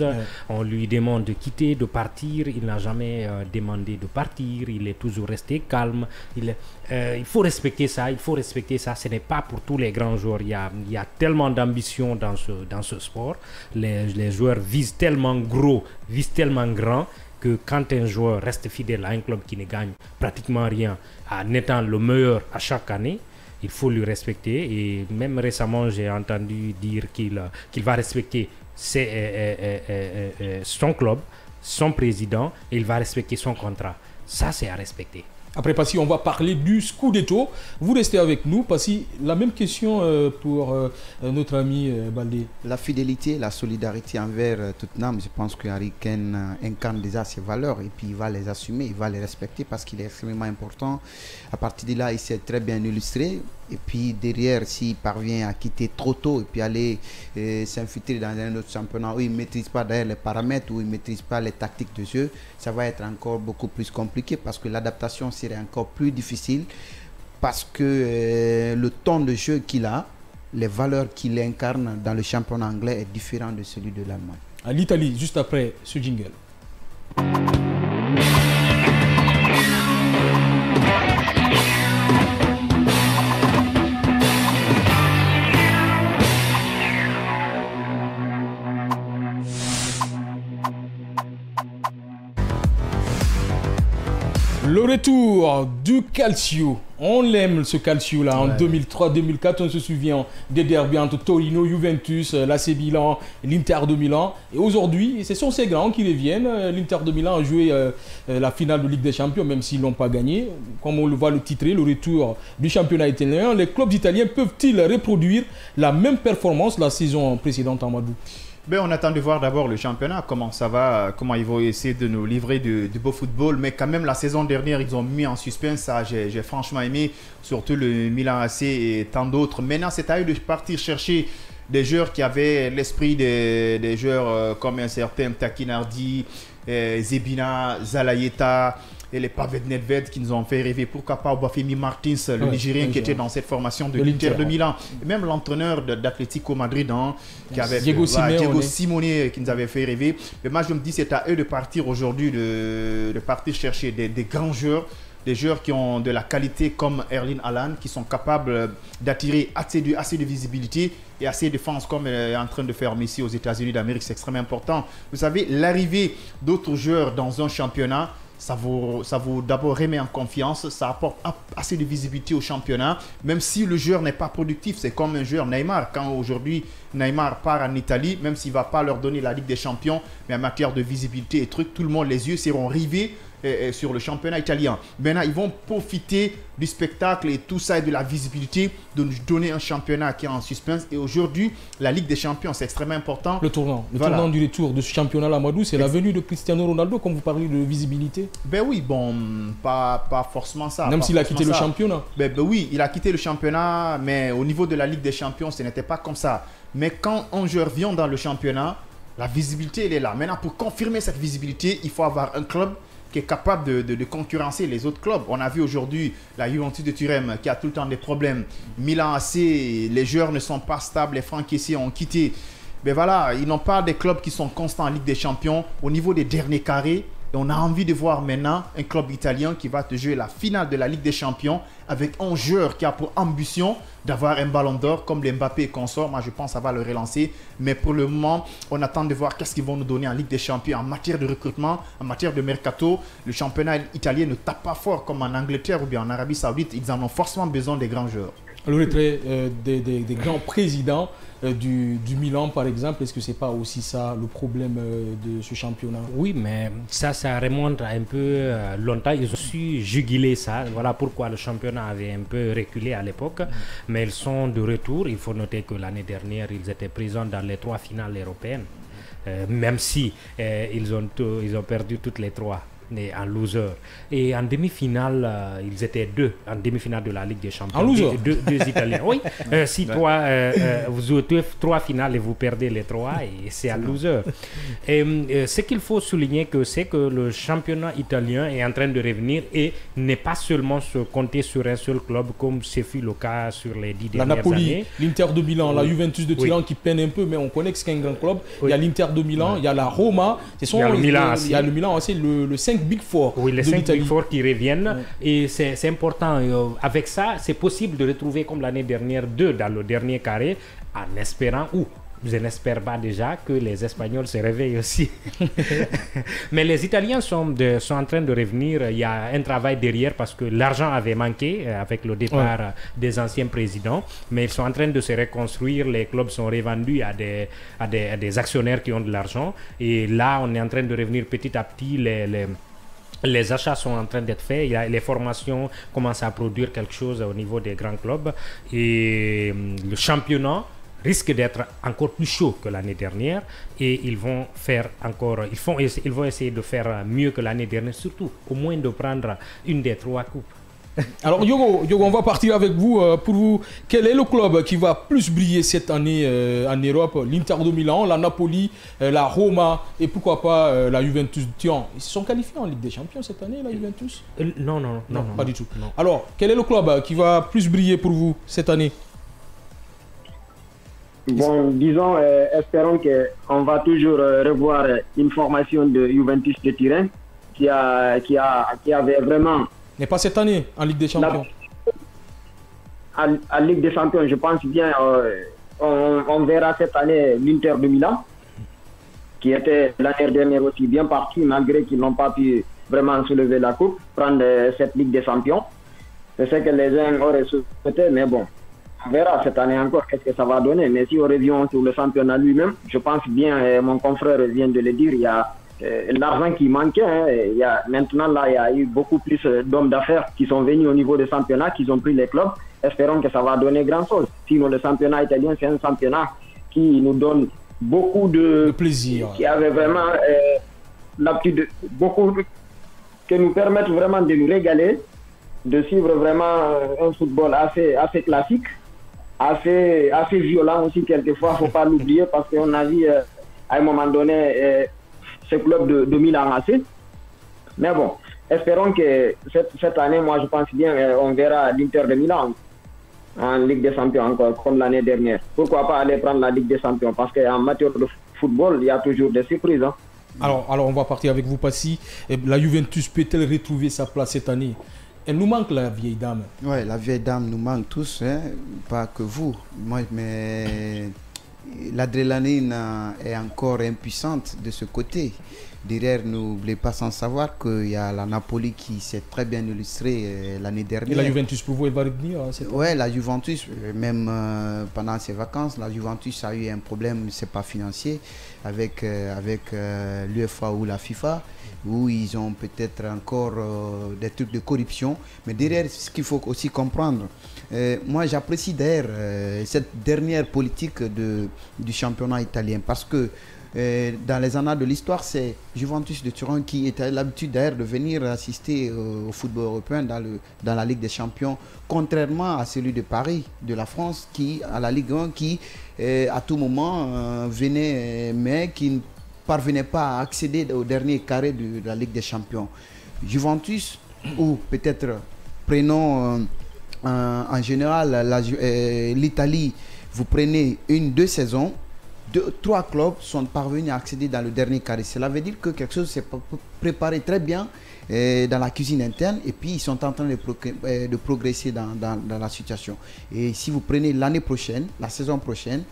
On lui demande de quitter, de partir. Il n'a jamais demandé de partir. Il est toujours resté calme. Il faut respecter ça. Il faut respecter ça. Ce n'est pas pour tous les grands joueurs. Il y a tellement d'ambition dans ce sport. Les joueurs visent tellement gros, visent tellement grand, que quand un joueur reste fidèle à un club qui ne gagne pratiquement rien, en étant le meilleur à chaque année, il faut lui respecter. Et même récemment, j'ai entendu dire qu'il va respecter son club, son président, et il va respecter son contrat. Ça, c'est à respecter. Après, Passy, on va parler du Scudetto. Vous restez avec nous. Passy, la même question pour notre ami Baldé. La fidélité, la solidarité envers Tottenham, je pense que Harry Kane incarne déjà ses valeurs et puis il va les assumer, il va les respecter parce qu'il est extrêmement important. À partir de là, il s'est très bien illustré. Et puis derrière, s'il parvient à quitter trop tôt et puis aller s'infiltrer dans un autre championnat où il ne maîtrise pas d'ailleurs les paramètres, où il ne maîtrise pas les tactiques de jeu, ça va être encore beaucoup plus compliqué parce que l'adaptation serait encore plus difficile parce que le ton de jeu qu'il a, les valeurs qu'il incarne dans le championnat anglais est différent de celui de l'Allemagne. À l'Italie, juste après ce jingle. Le retour du Calcio. On l'aime ce Calcio-là. En 2003-2004, on se souvient des derbys entre Torino, Juventus, l'AC Milan, l'Inter de Milan. Et aujourd'hui, ce sont ces grands qui reviennent. L'Inter de Milan a joué la finale de Ligue des Champions, même s'ils ne l'ont pas gagné. Comme on le voit le titrer, le retour du championnat italien. Les clubs italiens peuvent-ils reproduire la même performance la saison précédente en Madou? Ben, on attend de voir d'abord le championnat, comment ça va, comment ils vont essayer de nous livrer du beau football. Mais quand même, la saison dernière, ils ont mis en suspense, ça j'ai franchement aimé, surtout le Milan AC et tant d'autres. Maintenant, c'est à eux de partir chercher des joueurs qui avaient l'esprit des joueurs comme un certain Takinardi, Zebina, Zalayeta et les Pavel Nedved qui nous ont fait rêver. Pourquoi pas Obafemi Martins, le Nigérien qui était dans cette formation de l'Inter de Milan. Et même l'entraîneur d'Atlético Madrid, qui avait Diego Simeone qui nous avait fait rêver. Mais moi, je me dis, c'est à eux de partir aujourd'hui, de partir chercher des grands joueurs. Des joueurs qui ont de la qualité comme Erling Haaland, qui sont capables d'attirer assez de visibilité et assez de fans comme est en train de faire Messi aux États-Unis d'Amérique. C'est extrêmement important. Vous savez, l'arrivée d'autres joueurs dans un championnat, ça vous d'abord remet en confiance, ça apporte assez de visibilité au championnat, même si le joueur n'est pas productif. C'est comme un joueur Neymar. Quand aujourd'hui Neymar part en Italie, même s'il ne va pas leur donner la Ligue des Champions, mais en matière de visibilité et trucs, tout le monde, les yeux seront rivés sur le championnat italien. Maintenant, ils vont profiter du spectacle et tout ça et de la visibilité, de nous donner un championnat qui est en suspense. Et aujourd'hui, la Ligue des Champions, c'est extrêmement important. Le tournant du retour de ce championnat-là, Madou, c'est la venue de Cristiano Ronaldo, comme vous parlez de visibilité. Ben oui, bon, pas forcément ça. Même s'il a quitté le championnat. Ben oui, il a quitté le championnat, mais au niveau de la Ligue des Champions, ce n'était pas comme ça. Mais quand un joueur vient dans le championnat, la visibilité, elle est là. Maintenant, pour confirmer cette visibilité, il faut avoir un club qui est capable de concurrencer les autres clubs. On a vu aujourd'hui la Juventus de Turin qui a tout le temps des problèmes. Milan AC, les joueurs ne sont pas stables, les francs caissiers ont quitté. Mais voilà, ils n'ont pas des clubs qui sont constants en Ligue des Champions. Au niveau des derniers carrés, Et on a envie de voir maintenant un club italien qui va te jouer la finale de la Ligue des Champions avec un joueur qui a pour ambition d'avoir un ballon d'or comme les Mbappé et consorts. Moi, je pense que ça va le relancer. Mais pour le moment, on attend de voir qu'est-ce qu'ils vont nous donner en Ligue des Champions. En matière de recrutement, en matière de mercato, le championnat italien ne tape pas fort comme en Angleterre ou bien en Arabie Saoudite. Ils en ont forcément besoin des grands joueurs. Le retrait des grands présidents du Milan, par exemple, est-ce que ce n'est pas aussi ça le problème de ce championnat? Oui, mais ça remonte à un peu longtemps. Ils ont su juguler ça. Voilà pourquoi le championnat avait un peu reculé à l'époque. Mais ils sont de retour. Il faut noter que l'année dernière, ils étaient présents dans les 3 finales européennes. Même si ils ont perdu toutes les 3. En loser. Et en demi-finale, ils étaient 2 en demi-finale de la Ligue des Champions. En loser? Deux Italiens. Oui. Si vous jouez 3 finales et vous perdez les 3, et c'est un loser. Et ce qu'il faut souligner, c'est que le championnat italien est en train de revenir et n'est pas seulement se compter sur un seul club comme ce fut le cas sur les 10 dernières années. La Napoli, l'Inter de Milan, la Juventus de Turin qui peine un peu, mais on connaît que c'est un grand club. Il y a l'Inter de Milan, il y a la Roma. Il y a le Milan aussi, le 5 Big Four. Oui, les 5 Big Four qui reviennent. Et c'est important. Avec ça, c'est possible de retrouver comme l'année dernière 2 dans le dernier carré, en espérant je n'espère pas déjà que les Espagnols se réveillent aussi. Mais les Italiens sont en train de revenir. Il y a un travail derrière parce que l'argent avait manqué avec le départ des anciens présidents. Mais ils sont en train de se reconstruire. Les clubs sont revendus à des actionnaires qui ont de l'argent. Et là, on est en train de revenir petit à petit. Les achats sont en train d'être faits, les formations commencent à produire quelque chose au niveau des grands clubs et le championnat risque d'être encore plus chaud que l'année dernière et ils vont essayer de faire mieux que l'année dernière, surtout au moins de prendre une des 3 coupes. Alors Yogo, on va partir avec vous. Pour vous, quel est le club qui va plus briller cette année en Europe? L'Inter de Milan, la Napoli, la Roma et pourquoi pas la Juventus de Turin. Ils se sont qualifiés en Ligue des Champions cette année, la Juventus? Non, pas du tout. Non. Alors, quel est le club qui va plus briller pour vous cette année? Bon, disons, espérons qu'on va toujours revoir une formation de Juventus de Turin qui avait vraiment... Mais pas cette année, en Ligue des Champions. En Ligue des Champions, je pense bien, on verra cette année l'Inter de Milan, qui était l'année dernière aussi bien parti, malgré qu'ils n'ont pas pu vraiment soulever la coupe, prendre cette Ligue des Champions. C'est ce que les uns auraient souhaité, mais bon, on verra cette année encore qu'est-ce que ça va donner. Mais si on revient sur le championnat lui-même, je pense bien, mon confrère vient de le dire, il y a l'argent qui manquait. Maintenant, là, il y a eu beaucoup plus d'hommes d'affaires qui sont venus au niveau des championnats, qui ont pris les clubs. Espérons que ça va donner grand-chose. Sinon, le championnat italien, c'est un championnat qui nous donne beaucoup de plaisir. Qui avait vraiment l'habitude, beaucoup qui nous permettent vraiment de nous régaler, de suivre vraiment un football assez classique, assez violent aussi quelquefois, il ne faut pas l'oublier, parce qu'on a vu à un moment donné ce club de Milan AC. Mais bon, espérons que cette année, moi je pense bien, on verra l'Inter de Milan en Ligue des Champions encore, comme l'année dernière. Pourquoi pas aller prendre la Ligue des Champions? Parce qu'en matière de football, il y a toujours des surprises. Hein. Alors on va partir avec vous, Passy. La Juventus peut-elle retrouver sa place cette année? Elle nous manque, la vieille dame. Oui, la vieille dame nous manque tous, hein, pas que vous. Moi, mais l'adrénaline est encore impuissante de ce côté. Derrière, n'oubliez pas sans savoir qu'il y a la Napoli qui s'est très bien illustrée l'année dernière. Et la Juventus, pour vous, elle va revenir? Oui, la Juventus, même pendant ses vacances, la Juventus a eu un problème, c'est pas financier, avec l'UEFA ou la FIFA, où ils ont peut-être encore des trucs de corruption. Mais derrière, ce qu'il faut aussi comprendre, moi j'apprécie d'ailleurs cette dernière politique du championnat italien, parce que dans les annales de l'histoire, c'est Juventus de Turin qui a l'habitude d'ailleurs de venir assister au football européen dans la Ligue des Champions, contrairement à celui de Paris, de la France, qui à la Ligue 1, qui à tout moment venait, mais qui ne parvenait pas à accéder au dernier carré de la Ligue des Champions. Juventus, ou peut-être prenons en général l'Italie, vous prenez 1-2 saisons, 3 clubs sont parvenus à accéder dans le dernier carré. Cela veut dire que quelque chose s'est préparé très bien dans la cuisine interne et puis ils sont en train de progresser dans la situation. Et si vous prenez l'année prochaine, la saison prochaine,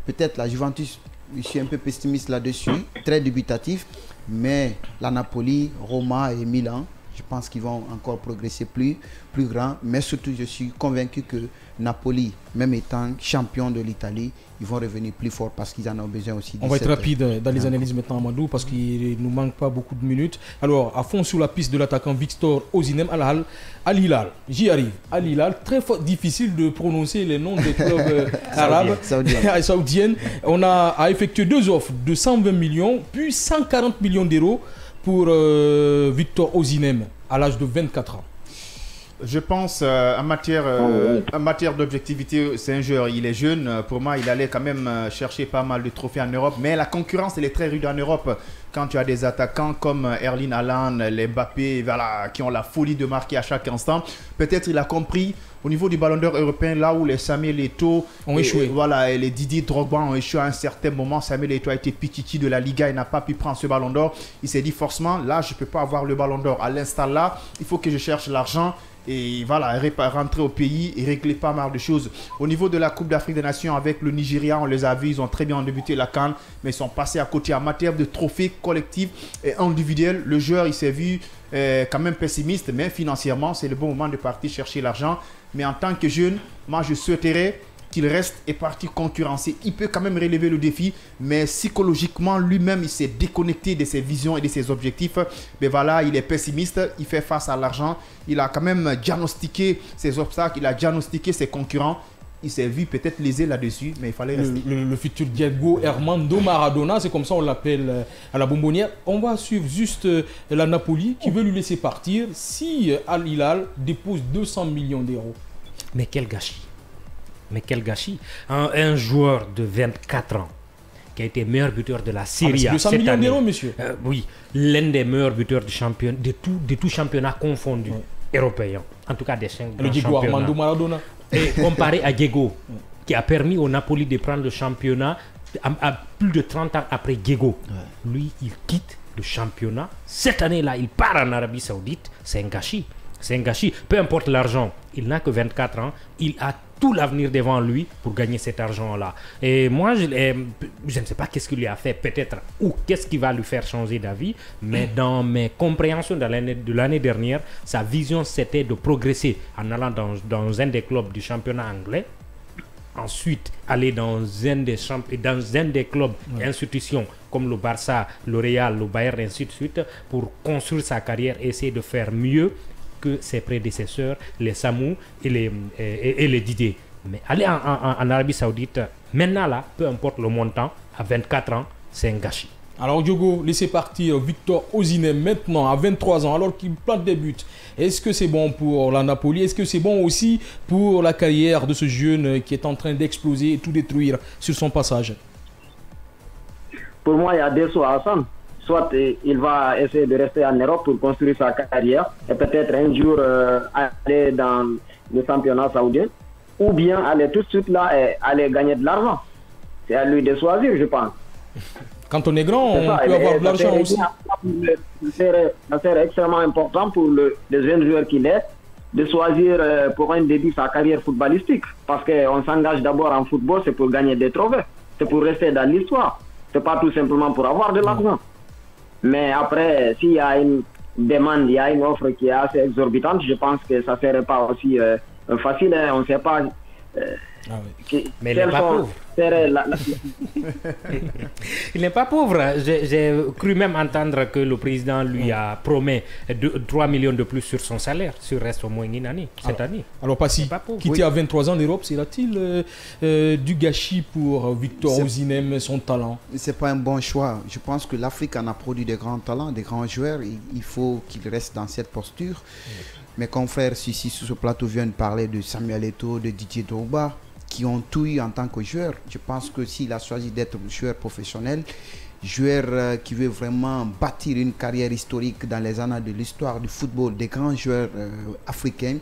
peut-être la Juventus, je suis un peu pessimiste là-dessus, très dubitatif, mais la Napoli, Roma et Milan, je pense qu'ils vont encore progresser plus grand, mais surtout je suis convaincu que Napoli, même étant champion de l'Italie, ils vont revenir plus fort parce qu'ils en ont besoin aussi. On va être rapide dans les analyses maintenant, Amadou, parce qu'il ne nous manque pas beaucoup de minutes. Alors, à fond sur la piste de l'attaquant Victor Osimhen Al Hilal. J'y arrive. Al Hilal, très difficile de prononcer les noms des clubs arabes saoudiens. On a effectué 2 offres de 120 millions, puis 140 millions d'euros pour Victor Osimhen à l'âge de 24 ans. Je pense en matière d'objectivité, c'est un joueur, il est jeune. Pour moi, il allait quand même chercher pas mal de trophées en Europe. Mais la concurrence, elle est très rude en Europe. Quand tu as des attaquants comme Erling Haaland, les Mbappé, voilà, qui ont la folie de marquer à chaque instant, peut-être il a compris au niveau du Ballon d'Or européen, là où les Samuel Eto'o ont échoué. Voilà, et les Didier Drogba ont échoué à un certain moment. Samuel Eto'o a été pititi de la Liga, il n'a pas pu prendre ce Ballon d'Or. Il s'est dit forcément, là, je ne peux pas avoir le Ballon d'Or. À l'instant là, il faut que je cherche l'argent. Et voilà, rentrer au pays et régler pas mal de choses. Au niveau de la Coupe d'Afrique des Nations avec le Nigeria, on les a vus, ils ont très bien débuté la CAN, mais ils sont passés à côté en matière de trophées collectifs et individuels. Le joueur, il s'est vu quand même pessimiste, mais financièrement, c'est le bon moment de partir chercher l'argent. Mais en tant que jeune, moi, je souhaiterais qu'il reste et parti concurrencer. Il peut quand même relever le défi, mais psychologiquement, lui-même, il s'est déconnecté de ses visions et de ses objectifs. Mais voilà, il est pessimiste, il fait face à l'argent. Il a quand même diagnostiqué ses obstacles, il a diagnostiqué ses concurrents. Il s'est vu peut-être lésé là-dessus, mais il fallait rester. Le futur Diego Armando Maradona, c'est comme ça on l'appelle à la bonbonnière. On va suivre juste la Napoli qui veut lui laisser partir si Al Hilal dépose 200 millions d'euros. Mais quel gâchis! Mais quel gâchis. Un joueur de 24 ans qui a été meilleur buteur de la Serie A 200 cette millions année. d'euros, monsieur. Oui, l'un des meilleurs buteurs de tout championnat confondu, européen. En tout cas, des 5 Le Diego Armando Maradona. Et comparé à Diego, qui a permis au Napoli de prendre le championnat à plus de 30 ans après Diego. Lui, il quitte le championnat. Cette année-là, il part en Arabie Saoudite. C'est un gâchis. C'est un gâchis. Peu importe l'argent, il n'a que 24 ans. Il a tout l'avenir devant lui pour gagner cet argent-là. Et moi, je ne sais pas qu'est-ce qu'il lui a fait, peut-être, ou qu'est-ce qui va lui faire changer d'avis, mais dans mes compréhensions de l'année dernière, sa vision, c'était de progresser en allant dans un des clubs du championnat anglais, ensuite aller dans un des clubs, institutions comme le Barça, le Real, le Bayern, ainsi de suite, pour construire sa carrière et essayer de faire mieux que ses prédécesseurs, les Samou et les Didier. Mais aller en Arabie Saoudite, maintenant là, peu importe le montant, à 24 ans, c'est un gâchis. Alors Diogo, laissez partir Victor Osimhen maintenant à 23 ans alors qu'il plante des buts. Est-ce que c'est bon pour la Napoli? Est-ce que c'est bon aussi pour la carrière de ce jeune qui est en train d'exploser et tout détruire sur son passage? Pour moi, il y a deux choix à Hassan. Soit il va essayer de rester en Europe pour construire sa carrière et peut-être un jour aller dans le championnat saoudien, ou bien aller tout de suite là et aller gagner de l'argent. C'est à lui de choisir, je pense. Quand on est grand, on peut avoir de l'argent aussi. Ça serait extrêmement important pour le jeune joueur qu'il est de choisir pour un début sa carrière footballistique. Parce qu'on s'engage d'abord en football, c'est pour gagner des trophées. C'est pour rester dans l'histoire. C'est pas tout simplement pour avoir de l'argent. Mais après, s'il y a une demande, il y a une offre qui est assez exorbitante, je pense que ça ne serait pas aussi facile. Hein. On ne sait pas. Mais il n'est pas pauvre. Il n'est pas pauvre. J'ai cru même entendre que le président lui a promis 3 millions de plus sur son salaire, sur reste au moins une année, cette année. Alors, Passy, quitter à 23 ans l'Europe, sera-t-il du gâchis pour Victor Osimhen, son talent? Ce n'est pas un bon choix. Je pense que l'Afrique en a produit des grands talents, des grands joueurs. Il faut qu'il reste dans cette posture. Mes confrères ici sur ce plateau viennent parler de Samuel Eto'o, de Didier Drogba, qui ont tout eu en tant que joueur. Je pense que s'il a choisi d'être joueur professionnel, joueur qui veut vraiment bâtir une carrière historique dans les annales de l'histoire du football des grands joueurs africains,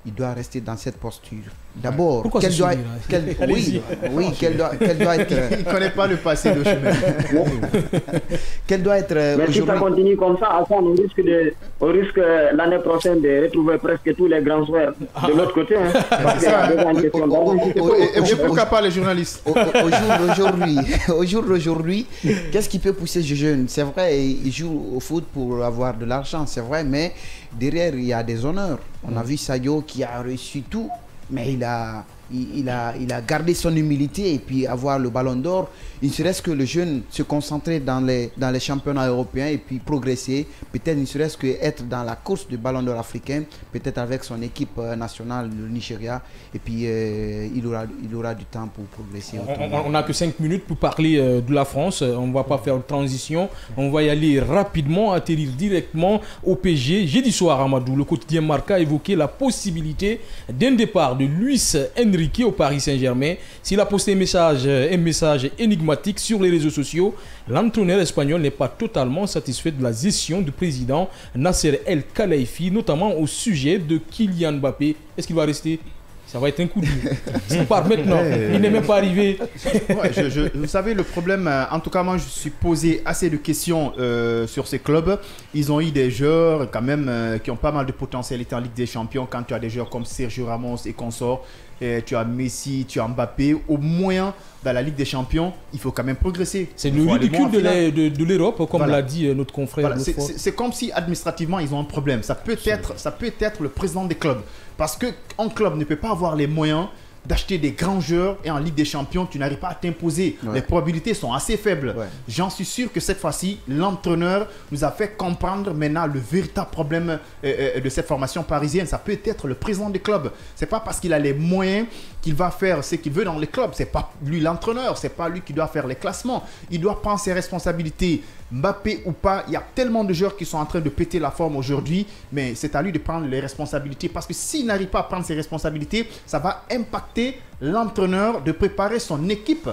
il doit rester dans cette posture. D'abord, Pourquoi quelle ce doit, sourire, quelle- Allez-y. oui, quelle doit être, Il ne connaît pas le passé de chemin. quelle doit être Mais si ça aujourd'hui. continue comme ça, Hassan, on risque l'année prochaine de retrouver presque tous les grands joueurs de l'autre côté. Hein, parce qu'il y a déjà une question d'argent. Et pourquoi pas les journalistes? Au jour d'aujourd'hui, qu'est-ce qui peut pousser ce jeune? C'est vrai, il joue au foot pour avoir de l'argent, c'est vrai, mais derrière, il y a des honneurs. On a vu Sadio qui a reçu tout, mais il a gardé son humilité et puis avoir le ballon d'or. Il ne serait-ce que le jeune se concentrer dans les championnats européens et puis progresser. Peut-être ne serait-ce que être dans la course du ballon d'or africain, peut-être avec son équipe nationale, le Nigeria. Et puis il aura du temps pour progresser. On n'a que 5 minutes pour parler de la France. On ne va pas faire de transition. On va y aller rapidement, atterrir directement au PSG. Jeudi soir, Amadou, le quotidien Marca a évoqué la possibilité d'un départ de Luis Enrique au Paris Saint-Germain. S'il a posté un message énigmatique sur les réseaux sociaux, l'entraîneur espagnol n'est pas totalement satisfait de la gestion du président Nasser El Khelaifi, notamment au sujet de Kylian Mbappé. Est-ce qu'il va rester? Ça va être un coup dur. Ça part maintenant. Il n'est même pas arrivé. Ouais, vous savez, le problème, en tout cas, moi, je suis posé assez de questions sur ces clubs. Ils ont eu des joueurs, quand même, qui ont pas mal de potentialité en Ligue des Champions. Quand tu as des joueurs comme Sergio Ramos et consorts, tu as Messi, tu as Mbappé, au moins, dans la Ligue des Champions, il faut quand même progresser. C'est le ridicule de l'Europe, comme Voilà. l'a dit notre confrère. Voilà, c'est comme si administrativement ils ont un problème. Ça peut être le président des clubs. Parce qu'un club ne peut pas avoir les moyens d'acheter des grands joueurs et en Ligue des Champions, tu n'arrives pas à t'imposer. Ouais. Les probabilités sont assez faibles. Ouais. J'en suis sûr que cette fois-ci, l'entraîneur nous a fait comprendre maintenant le véritable problème de cette formation parisienne. Ça peut être le président des clubs. C'est pas parce qu'il a les moyens qu'il va faire ce qu'il veut dans les clubs. C'est pas lui l'entraîneur. C'est pas lui qui doit faire les classements. Il doit prendre ses responsabilités. Mbappé ou pas, il y a tellement de joueurs qui sont en train de péter la forme aujourd'hui, mais c'est à lui de prendre les responsabilités parce que s'il n'arrive pas à prendre ses responsabilités, ça va impacter l'entraîneur de préparer son équipe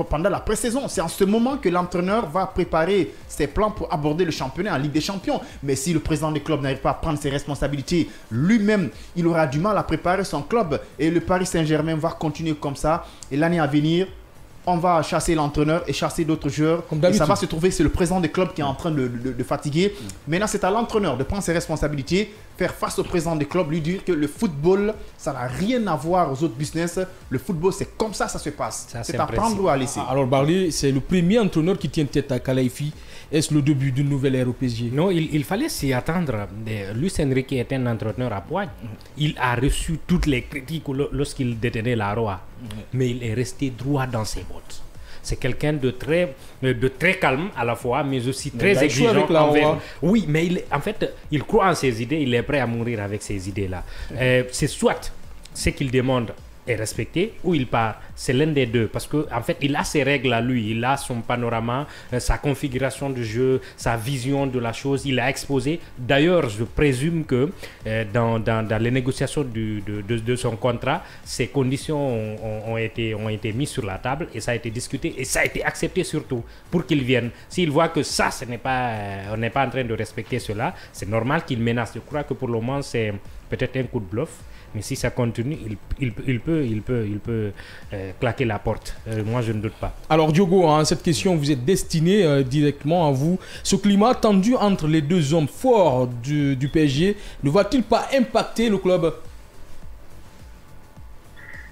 pendant la pré-saison. C'est en ce moment que l'entraîneur va préparer ses plans pour aborder le championnat en Ligue des Champions. Mais si le président des clubs n'arrive pas à prendre ses responsabilités, lui-même, il aura du mal à préparer son club et le Paris Saint-Germain va continuer comme ça. Et l'année à venir, on va chasser l'entraîneur et chasser d'autres joueurs. Et ça va se trouver, c'est le président des clubs qui est en train de fatiguer. Maintenant, c'est à l'entraîneur de prendre ses responsabilités, faire face au président des clubs, lui dire que le football, ça n'a rien à voir aux autres business. Le football, c'est comme ça se passe. C'est à prendre ou à laisser. Alors, Barley, c'est le premier entraîneur qui tient tête à Khelaifi. Est-ce le début d'une nouvelle ère au PSG? Non, il fallait s'y attendre. Luis Enrique est un entraîneur à poigne. Il a reçu toutes les critiques lorsqu'il détenait la Roi. Mais il est resté droit dans ses bottes. C'est quelqu'un de très calme à la fois, mais aussi très exigeant envers. Oui, mais en fait, il croit en ses idées, il est prêt à mourir avec ces idées-là. C'est soit ce qu'il demande est respecté ou il part. C'est l'un des deux parce que en fait il a ses règles à lui, il a son panorama, sa configuration de jeu, sa vision de la chose, il a exposé. D'ailleurs, je présume que dans les négociations de son contrat, ces conditions ont été mises sur la table et ça a été discuté et ça a été accepté surtout pour qu'il vienne. S'il voit que ça, on n'est pas en train de respecter cela, c'est normal qu'il menace. Je crois que pour le moment c'est peut-être un coup de bluff. Mais si ça continue, il peut claquer la porte. Moi, je ne doute pas. Alors, Diogo, cette question vous est destinée directement à vous. Ce climat tendu entre les deux hommes forts du PSG ne va-t-il pas impacter le club?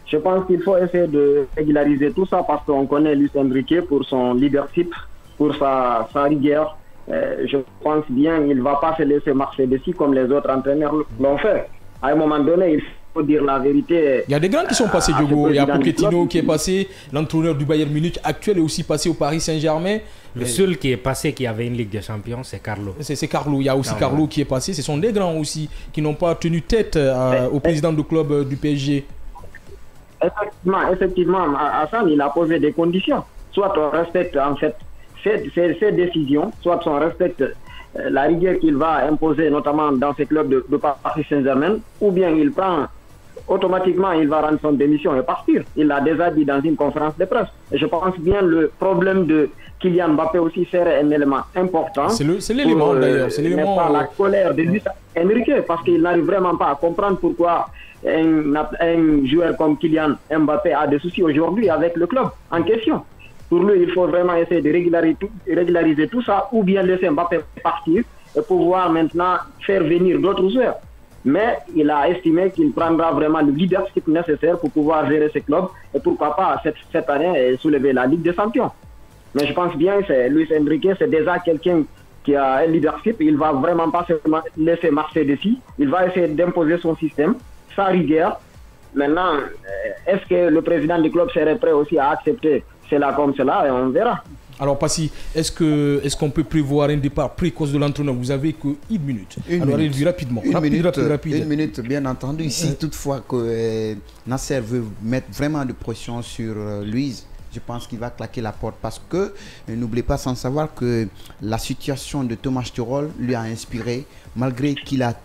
Je pense qu'il faut essayer de régulariser tout ça parce qu'on connaît Luis Enrique pour son leadership, pour sa rigueur. Je pense bien qu'il ne va pas se laisser marcher dessus comme les autres entraîneurs l'ont fait. À un moment donné, il faut dire la vérité. Il y a des grands qui sont passés, Diogo. Il y a Pochettino qui est passé, l'entraîneur du Bayern Munich actuel est aussi passé au Paris Saint-Germain. Le seul qui est passé qui avait une Ligue des Champions, c'est Carlo. C'est Carlo. Il y a aussi Carlo qui est passé. Ce sont des grands aussi qui n'ont pas tenu tête au président du club du PSG. Effectivement, Hassan, il a posé des conditions. Soit on respecte en fait ses décisions, soit on respecte la rigueur qu'il va imposer, notamment dans ces clubs de Paris Saint-Germain, ou bien il prend automatiquement, il va rendre son démission et partir. Il l'a déjà dit dans une conférence de presse. Et je pense bien le problème de Kylian Mbappé aussi serait un élément important. C'est l'élément d'ailleurs. C'est l'élément. Pas la colère de Luis Enrique, parce qu'il n'arrive vraiment pas à comprendre pourquoi un joueur comme Kylian Mbappé a des soucis aujourd'hui avec le club en question. Pour lui, il faut vraiment essayer de régulariser tout ça, ou bien laisser Mbappé partir et pouvoir maintenant faire venir d'autres joueurs. Mais il a estimé qu'il prendra vraiment le leadership nécessaire pour pouvoir gérer ce club et pourquoi pas cette année soulever la Ligue des Champions. Mais je pense bien que Luis Enrique, c'est déjà quelqu'un qui a un leadership. Il ne va vraiment pas se laisser marcher dessus. Il va essayer d'imposer son système, sa rigueur. Maintenant, est-ce que le président du club serait prêt aussi à accepter cela comme cela? Et on verra. Alors, Passy, est-ce qu'on peut prévoir un départ précoce de l'entraîneur? Vous avez qu'une minute. Alors, allez-y rapidement. Une minute, bien entendu. Si toutefois que Nasser veut mettre vraiment de pression sur Luis, je pense qu'il va claquer la porte parce que n'oubliez pas sans savoir que la situation de Thomas Tuchel lui a inspiré, malgré qu'il a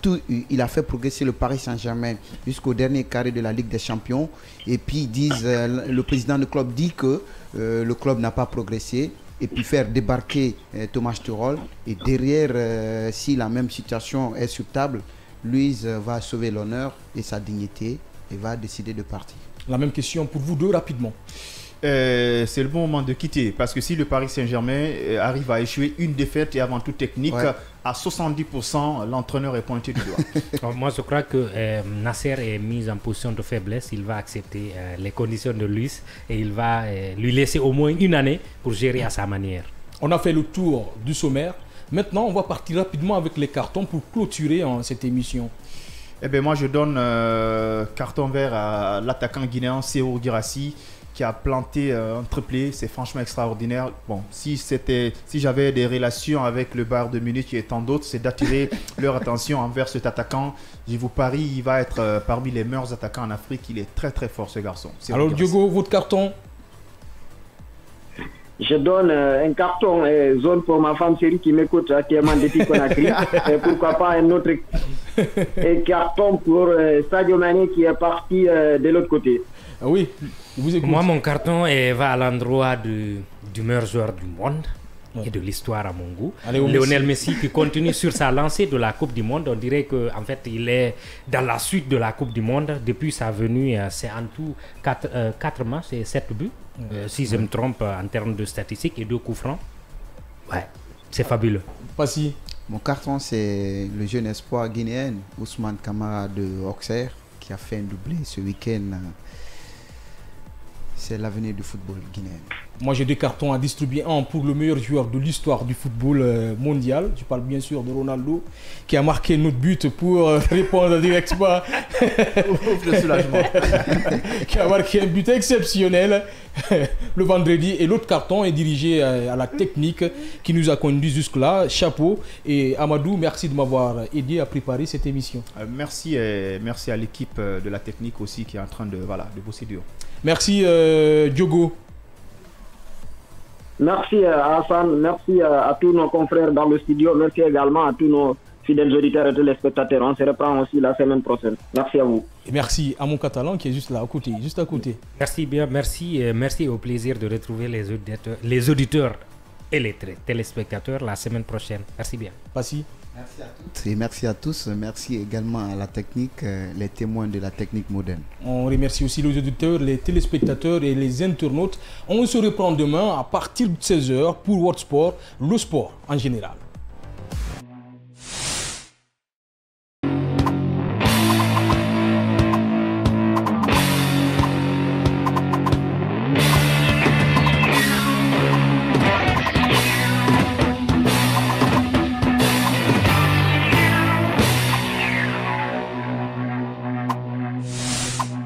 il a fait progresser le Paris Saint-Germain jusqu'au dernier carré de la Ligue des Champions. Et puis le président du club dit que le club n'a pas progressé. Et puis faire débarquer Thomas Tuchel. Et derrière, si la même situation est sur table, Luis va sauver l'honneur et sa dignité et va décider de partir. La même question pour vous deux rapidement. C'est le bon moment de quitter parce que si le Paris Saint-Germain arrive à échouer une défaite et avant tout technique, à 70%, l'entraîneur est pointé du doigt. Moi, je crois que Nasser est mis en position de faiblesse. Il va accepter les conditions de Luis et il va lui laisser au moins une année pour gérer à sa manière. On a fait le tour du sommaire. Maintenant, on va partir rapidement avec les cartons pour clôturer cette émission. Eh bien, moi, je donne carton vert à l'attaquant guinéen Serhou Guirassy, qui a planté un triplé. C'est franchement extraordinaire. Bon, si j'avais des relations avec le Bayern de Munich et tant d'autres, c'est d'attirer leur attention envers cet attaquant. Je vous parie, il va être parmi les meilleurs attaquants en Afrique. Il est très très fort, ce garçon. Alors Diogo, votre carton? Je donne un carton zone pour ma femme chérie qui m'écoute actuellement depuis Conakry. Et pourquoi pas un autre carton pour Sadio Mané qui est parti de l'autre côté. Ah oui, vous écoutez. Moi, mon carton va à l'endroit du meilleur joueur du monde et de l'histoire à mon goût. Lionel Messi qui continue sur sa lancée de la Coupe du Monde. On dirait qu'en fait, il est dans la suite de la Coupe du Monde. Depuis sa venue, c'est en tout 4 matchs et 7 buts. Si je me trompe en termes de statistiques et 2 coups francs. Ouais, c'est fabuleux. Passy. Mon carton, c'est le jeune espoir guinéen, Ousmane Camara de Auxerre, qui a fait un doublé ce week-end. C'est l'avenir du football guinéen. Moi, j'ai 2 cartons à distribuer. Un pour le meilleur joueur de l'histoire du football mondial. Je parle bien sûr de Ronaldo, qui a marqué notre but pour répondre directement. Le soulagement. Qui a marqué un but exceptionnel le vendredi. Et l'autre carton est dirigé à la technique qui nous a conduits jusque-là. Chapeau. Et Amadou, merci de m'avoir aidé à préparer cette émission. Merci à l'équipe de la technique aussi qui est en train de bosser dur. Merci Diogo. Merci Hassan, merci à tous nos confrères dans le studio, merci également à tous nos fidèles auditeurs et téléspectateurs. On se reprend aussi la semaine prochaine. Merci à vous. Et merci à mon Catalan qui est juste là à côté, juste à côté. Merci bien, merci au plaisir de retrouver les auditeurs et les téléspectateurs la semaine prochaine. Merci bien. Passy. Merci à toutes et merci à tous. Merci également à la technique, les témoins de la technique moderne. On remercie aussi les auditeurs, les téléspectateurs et les internautes. On se reprend demain à partir de 16h pour World Sport, le sport en général.